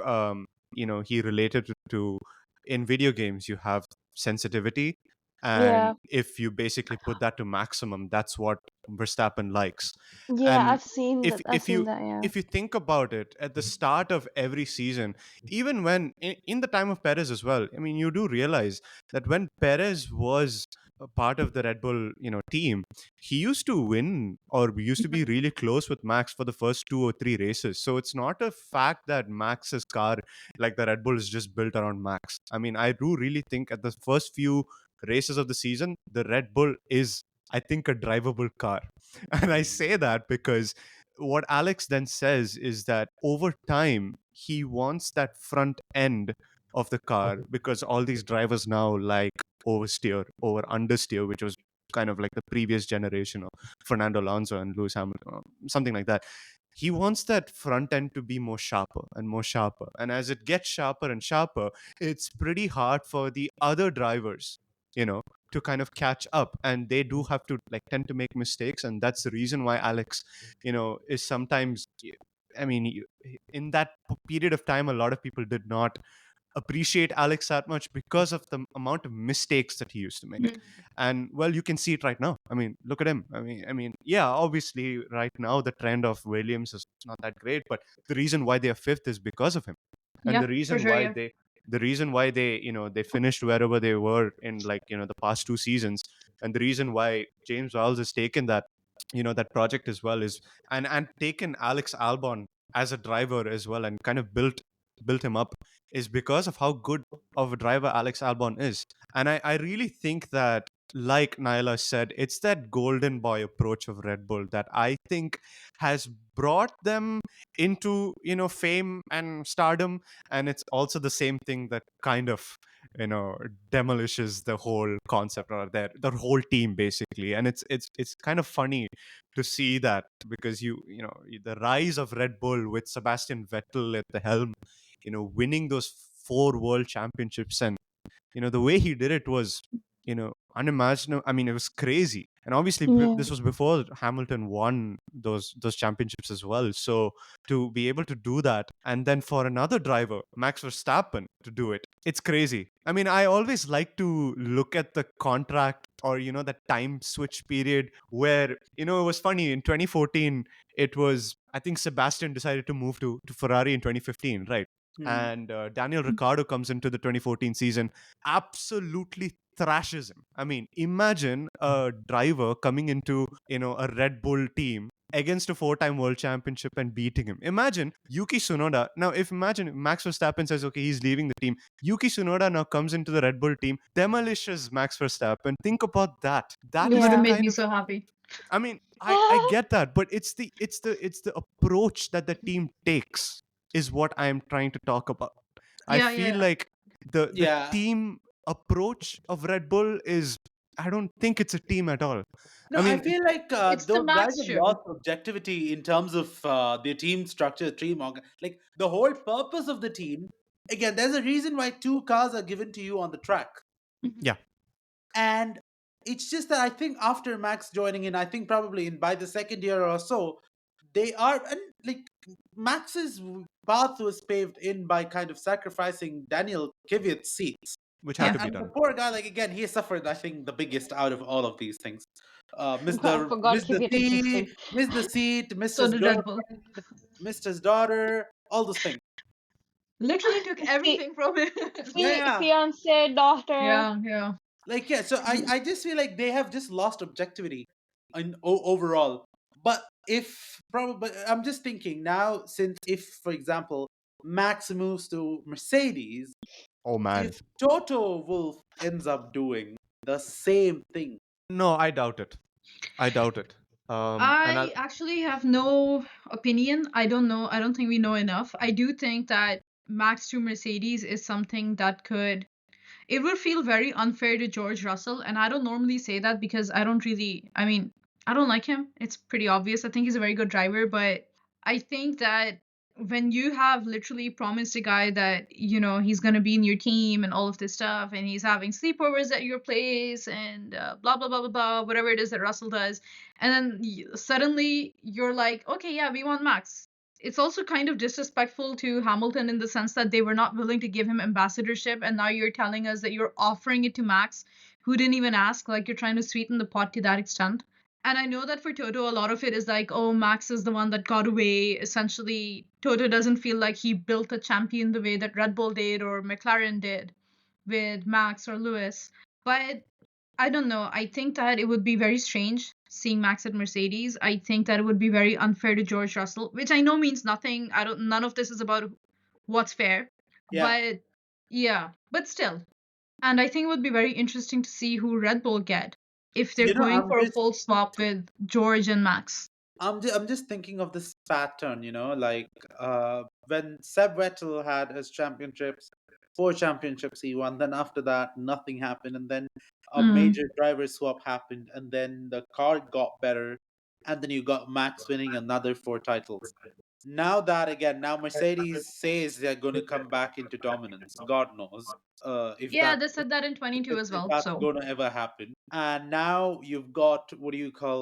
he related it to in video games you have sensitivity, Yeah. and if you basically put that to maximum, that's what Verstappen likes. Yeah, And I've seen that, yeah. if you think about it, at the start of every season, even when in the time of Perez as well, I mean, you do realize that when Perez was a part of the Red Bull team, he used to win or used to be really close with Max for the first 2 or 3 races. So it's not a fact that Max's car, like the Red Bull, is just built around Max. I mean, I do really think at the first few races of the season, the Red Bull is, I think, a drivable car. And I say that because what Alex then says is that over time, he wants that front end of the car, because all these drivers now like oversteer, over understeer, which was kind of like the previous generation of Fernando Alonso and Lewis Hamilton, or something like that. He wants that front end to be more sharper and more sharper. And as it gets sharper and sharper, it's pretty hard for the other drivers, you know, to kind of catch up. And they do have to like tend to make mistakes. And that's the reason why Alex, is sometimes, I mean, in that period of time, a lot of people did not appreciate Alex that much because of the amount of mistakes that he used to make. Mm. And well, you can see it right now. I mean, look at him. I mean, yeah, obviously right now the trend of Williams is not that great, but the reason why they are fifth is because of him. And Yeah, for sure. Yeah. the reason why they finished wherever they were in, like, the past two seasons, and the reason why James Vowles has taken that project as well, is and taken Alex Albon as a driver as well, and kind of built him up, is because of how good of a driver Alex Albon is. And I really think that, like Naila said, it's that golden boy approach of Red Bull that I think has brought them into, fame and stardom. And it's also the same thing that kind of, demolishes the whole concept, or their whole team basically. And it's kind of funny to see that, because the rise of Red Bull with Sebastian Vettel at the helm, winning those 4 world championships. And the way he did it was, unimaginable. I mean, it was crazy. And obviously Yeah. this was before Hamilton won those championships as well. So to be able to do that, and then for another driver, Max Verstappen, to do it, it's crazy. I mean, I always like to look at the contract, or that time switch period where, it was funny in 2014. It was, I think, Sebastian decided to move to Ferrari in 2015, right? Hmm. And Daniel Ricciardo comes into the 2014 season, absolutely thrashes him. I mean, imagine a driver coming into, a Red Bull team against a 4-time world championship and beating him. Imagine Yuki Tsunoda. Now, if imagine Max Verstappen says, okay, he's leaving the team. Yuki Tsunoda now comes into the Red Bull team, demolishes Max Verstappen. Think about that. That It is would the have Yeah. made kind me of, so happy. I mean, I get that, but it's the approach that the team takes is what I am trying to talk about. I Yeah, feel yeah, like the Yeah. team approach of Red Bull is, I don't think it's a team at all. No, I I mean, feel like it's the those guys Max have show. lost objectivity in terms of their team structure, like the whole purpose of the team. Again, there's a reason why two cars are given to you on the track. Mhm. yeah, And it's just that I think after Max joining in, I think probably in by the second year or so, they are, and like Max's path was paved in by kind of sacrificing Daniel Kvyat's seats. which had Yeah. to be And the done. poor guy, like again, he suffered, I think, the biggest out of all of these things. I forgot Missed the Kvyat existed. seat, missed the seat, missed So his did Red Bull. girlfriend, missed his daughter, all those things. Literally took Fi- everything from him. Yeah, yeah. Fiance, daughter. Yeah, yeah. Like yeah, so I just feel like they have just lost objectivity in overall. But if probably, I'm just thinking now, since if for example Max moves to Mercedes, Oh man, if Toto Wolff ends up doing the same thing. no, I doubt it. I doubt it. And I actually have no opinion. I don't know. I don't think we know enough. I do think that Max to Mercedes is something that could. It would feel very unfair to George Russell, and I don't normally say that because I don't really. I mean, I don't like him. It's pretty obvious. I think he's a very good driver, but I think that when you have literally promised a guy that he's going to be in your team and all of this stuff, and he's having sleepovers at your place and blah blah blah blah blah, whatever it is that Russell does, and then suddenly you're like, okay, yeah, we want Max. It's also kind of disrespectful to Hamilton in the sense that they were not willing to give him ambassadorship, and now you're telling us that you're offering it to Max, who didn't even ask. Like, you're trying to sweeten the pot to that extent. And I know that for Toto, a lot of it is like, oh, Max is the one that got away. Essentially, Toto doesn't feel like he built a champion the way that Red Bull did or McLaren did with Max or Lewis. But I don't know. I think that it would be very strange seeing Max at Mercedes. I think that it would be very unfair to George Russell, which I know means nothing. None of this is about what's fair. Yeah. But yeah, but still. And I think it would be very interesting to see who Red Bull get if they're going I'm for a just full swap with George and Max. I'm just thinking of this pattern, like when Seb Vettel had his championships, 4 championships he won. Then after that, nothing happened, and then a Mm. major driver swap happened, and then the car got better, and then you got Max winning another 4 titles. Now that again, now Mercedes says they're going to come back into dominance. God knows if Yeah, that they said that in 22 as if well. that's So. going to ever happen. And now you've got what do you call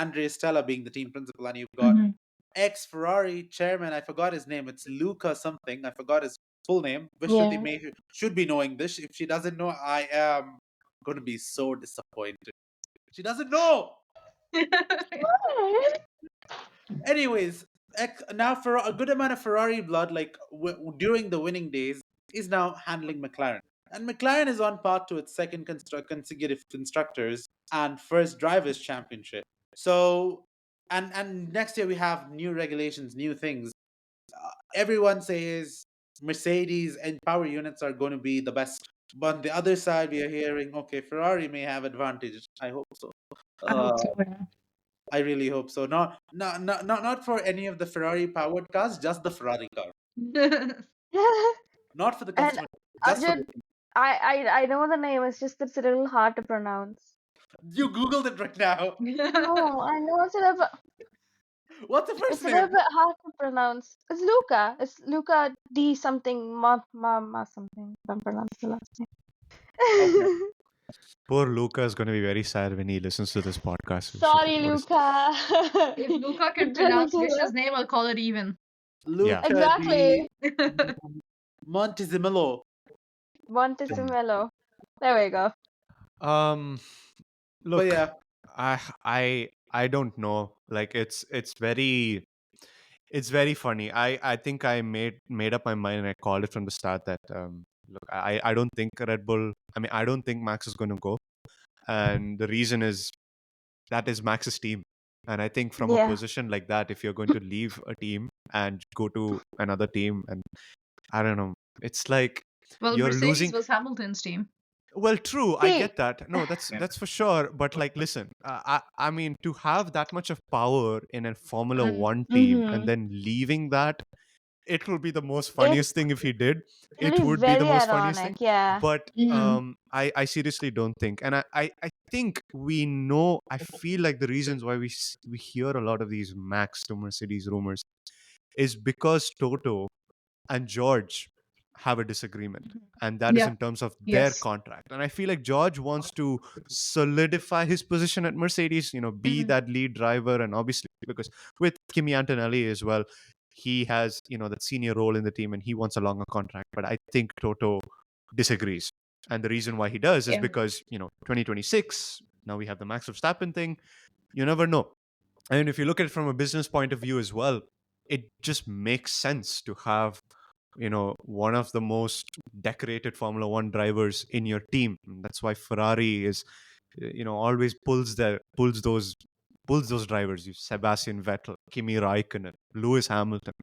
Andrea Stella being the team principal, and you've got Mhm. ex Ferrari chairman. I forgot his name. It's Luca something. I forgot his full name. Vishruti Yeah. may should be knowing this. If she doesn't know, I am going to be so disappointed. She doesn't know. Anyways, now for a good amount of Ferrari blood, like during the winning days, is now handling McLaren. And McLaren is on path to its second consecutive constructors and first drivers championship. So, and next year we have new regulations, new things. Everyone says Mercedes and power units are going to be the best. But on the other side, we are hearing, okay, Ferrari may have advantage. I hope so. I hope so. I really hope so. Not for any of the Ferrari powered cars, just the Ferrari car. Yeah. Not for the And customer, just for the Arjun, I know the name. It's just it's a little hard to pronounce. You googled it right now. No, I know What's the first it's a little name? bit hard to pronounce. It's Luca. It's Luca D something ma something. If I'm pronouncing the last Okay. name. Poor Luca is going to be very sad when he listens to this podcast. Sorry, What is- Luca. If Luca can It really pronounce came Vish's up. name, I'll call it even. Yeah. Luca di Exactly. Montezemolo. Montezemelo. There we go. Um. But Look, yeah, I don't know. Like it's very funny. I think I made up my mind and I called it from the start that look, I don't think Red Bull. I mean, I don't think Max is going to go, and the reason is that is Max's team. And I think from a Yeah. position like that, if you're going to leave a team and go to another team, and I don't know, it's like Well, you're Mercedes losing. was Hamilton's team. Well, true, I See. get that. No, that's for sure. But like, listen, I mean, to have that much of power in a Formula Mm. One team and Mm-hmm. then leaving that, it will be the most It funniest thing if he did. it'll It be would be the very most funniest thing. ironic. Yeah. But Mm. I seriously don't think, and I think we know. I feel like the reasons why we hear a lot of these Max to Mercedes rumors is because Toto and George have a disagreement. And that is Yeah. in terms of their Yes. contract. And I feel like George wants to solidify his position at Mercedes, be Mhm. that lead driver. And obviously, because with Kimi Antonelli as well, he has, that senior role in the team and he wants a longer contract. But I think Toto disagrees. And the reason why he does is Yeah. because, 2026, now we have the Max Verstappen thing. You never know. And if you look at it from a business point of view as well, it just makes sense to have one of the most decorated Formula One drivers in your team. And that's why Ferrari is always pulls those drivers, you Sebastian Vettel, Kimi Raikkonen, Lewis Hamilton,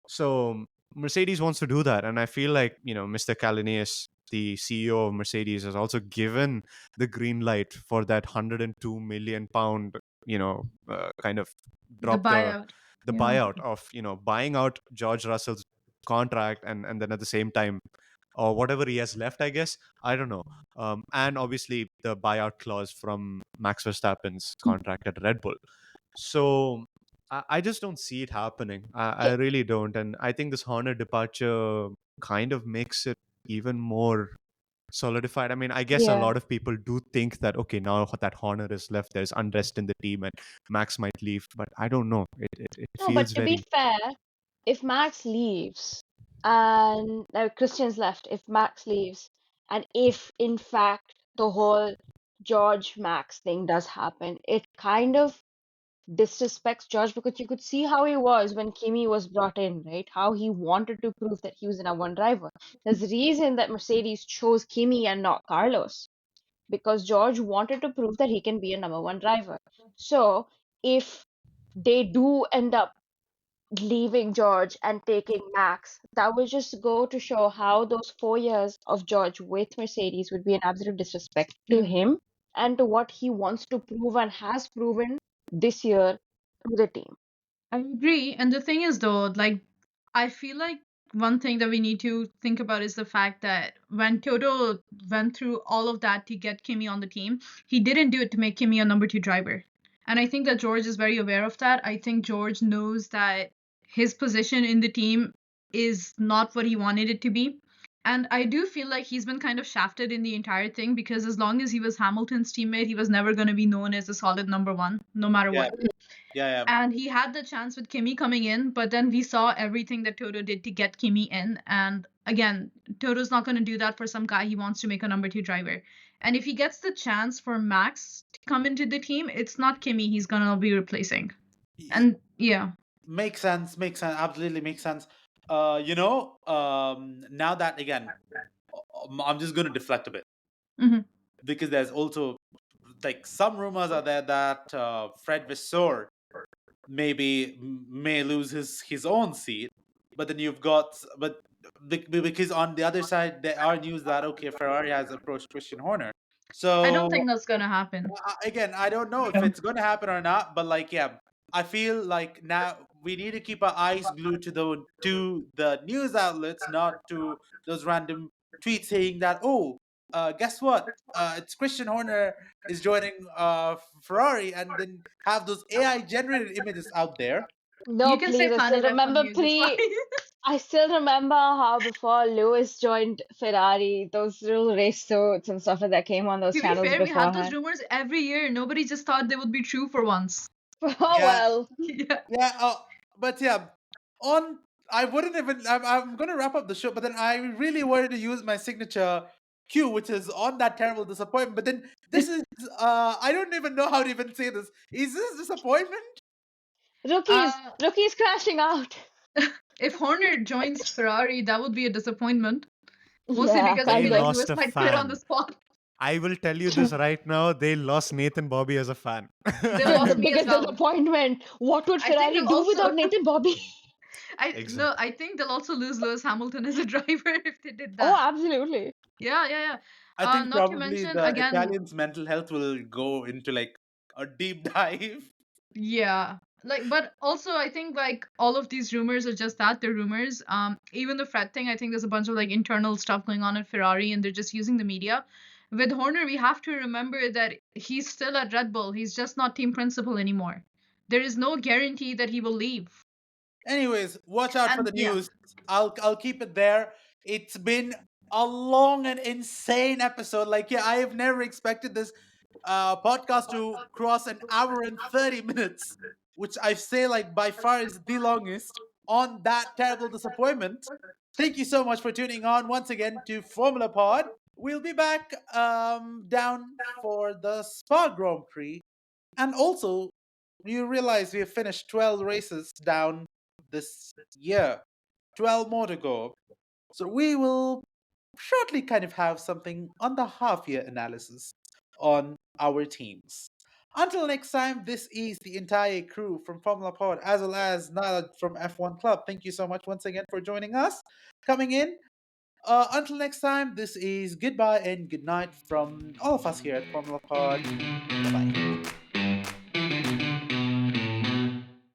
so Mercedes wants to do that. And I feel like Mr. Kalanius, the CEO of Mercedes, has also given the green light for that 102 million pound kind of The drop the buyout. the Yeah. buyout of buying out George Russell's contract, and then at the same time, or whatever he has left, I guess, I don't know. And obviously the buyout clause from Max Verstappen's contract at Red Bull. So I just don't see it happening. I It, really don't. And I think this Horner departure kind of makes it even more solidified. I mean, I guess a yeah. lot of people do think that, okay, now that Horner is left, there's unrest in the team and Max might leave. But I don't know. It No, but feels to be very. fair, if Max leaves and Christian's left, if Max leaves, and if in fact the whole George Max thing does happen, it kind of disrespects George because you could see how he was when Kimi was brought in, right? How he wanted to prove that he was a number one driver. There's a reason that Mercedes chose Kimi and not Carlos because George wanted to prove that he can be a number one driver. So if they do end up leaving George and taking Max, that would just go to show how those 4 years of George with Mercedes would be an absolute disrespect to Yeah. him and to what he wants to prove and has proven this year to the team. I agree. And the thing is, though, like, I feel like one thing that we need to think about is the fact that when Toto went through all of that to get Kimi on the team, he didn't do it to make Kimi a number two driver. And I think that George is very aware of that. I think George knows that his position in the team is not what he wanted it to be. And I do feel like he's been kind of shafted in the entire thing because as long as he was Hamilton's teammate, he was never going to be known as a solid number one, no matter Yeah, what. yeah. And he had the chance with Kimi coming in, but then we saw everything that Toto did to get Kimi in. And again, Toto's not going to do that for some guy he wants to make a number two driver. And if he gets the chance for Max to come into the team, it's not Kimi he's going to be replacing. And yeah. Makes sense. Absolutely makes sense. Now that again, I'm just going to deflect a bit Mhm. because there's also like some rumors are there that Fred Vasseur may lose his own seat, but then you've got because on the other side there are news that okay, Ferrari has approached Christian Horner. I don't So think that's going to happen. again, I don't know if it's going to happen or not, but like yeah, I feel like now we need to keep our eyes glued to the news outlets, not to those random tweets saying that guess what? It's Christian Horner is joining Ferrari, and then have those AI generated images out there. No, You can say please. I still Planet F1 remember News. It's fine. I still remember how before Lewis joined Ferrari, those little race suits and stuff like that came on those To be channels fair, we had those beforehand. rumors every year. Nobody just thought they would be true for once. Oh Yeah. well. Yeah. Yeah, but yeah, on I wouldn't even. I'm going to wrap up the show, but then I really wanted to use my signature cue, which is on that terrible disappointment. But then this is I don't even know how to even say this. Is this disappointment? Rookies crashing out. If Horner joins Ferrari, that would be a disappointment. Mostly Yeah, because I They feel like lost Lewis a might quit on the fan. spot. I will tell you this right now. They lost Nathan Bobby as a fan. They the lost me as biggest well. disappointment. What would I think Ferrari they'll do also. without Nathan Bobby? Exactly. I think they'll also lose Lewis Hamilton as a driver if they did Oh, that. absolutely. Yeah. I think Not to probably mention the again. Italians' mental health will go into like a deep dive. Yeah. But also I think like all of these rumors are just that, they're rumors. Even the Fred thing, I think there's a bunch of like internal stuff going on at Ferrari and they're just using the media. With Horner, we have to remember that he's still at Red Bull. He's just not team principal anymore. There is no guarantee that he will leave. Anyways, watch out for And the yeah. news. I'll keep it there. It's been a long and insane episode. Like yeah, I have never expected this podcast to cross an hour and 30 minutes, which I say like by far is the longest on that terrible disappointment. Thank you so much for tuning on once again to Formula Pod. We'll be back down for the Spa Grand Prix. And also, you realize we have finished 12 races down this year. 12 more to go. So we will shortly kind of have something on the half year analysis on our teams. Until next time, this is the entire crew from Formula Pod as well as Naila from F1 Club. Thank you so much once again for joining us. Coming in. Until next time, this is goodbye and good night from all of us here at Formula Pod. Bye bye.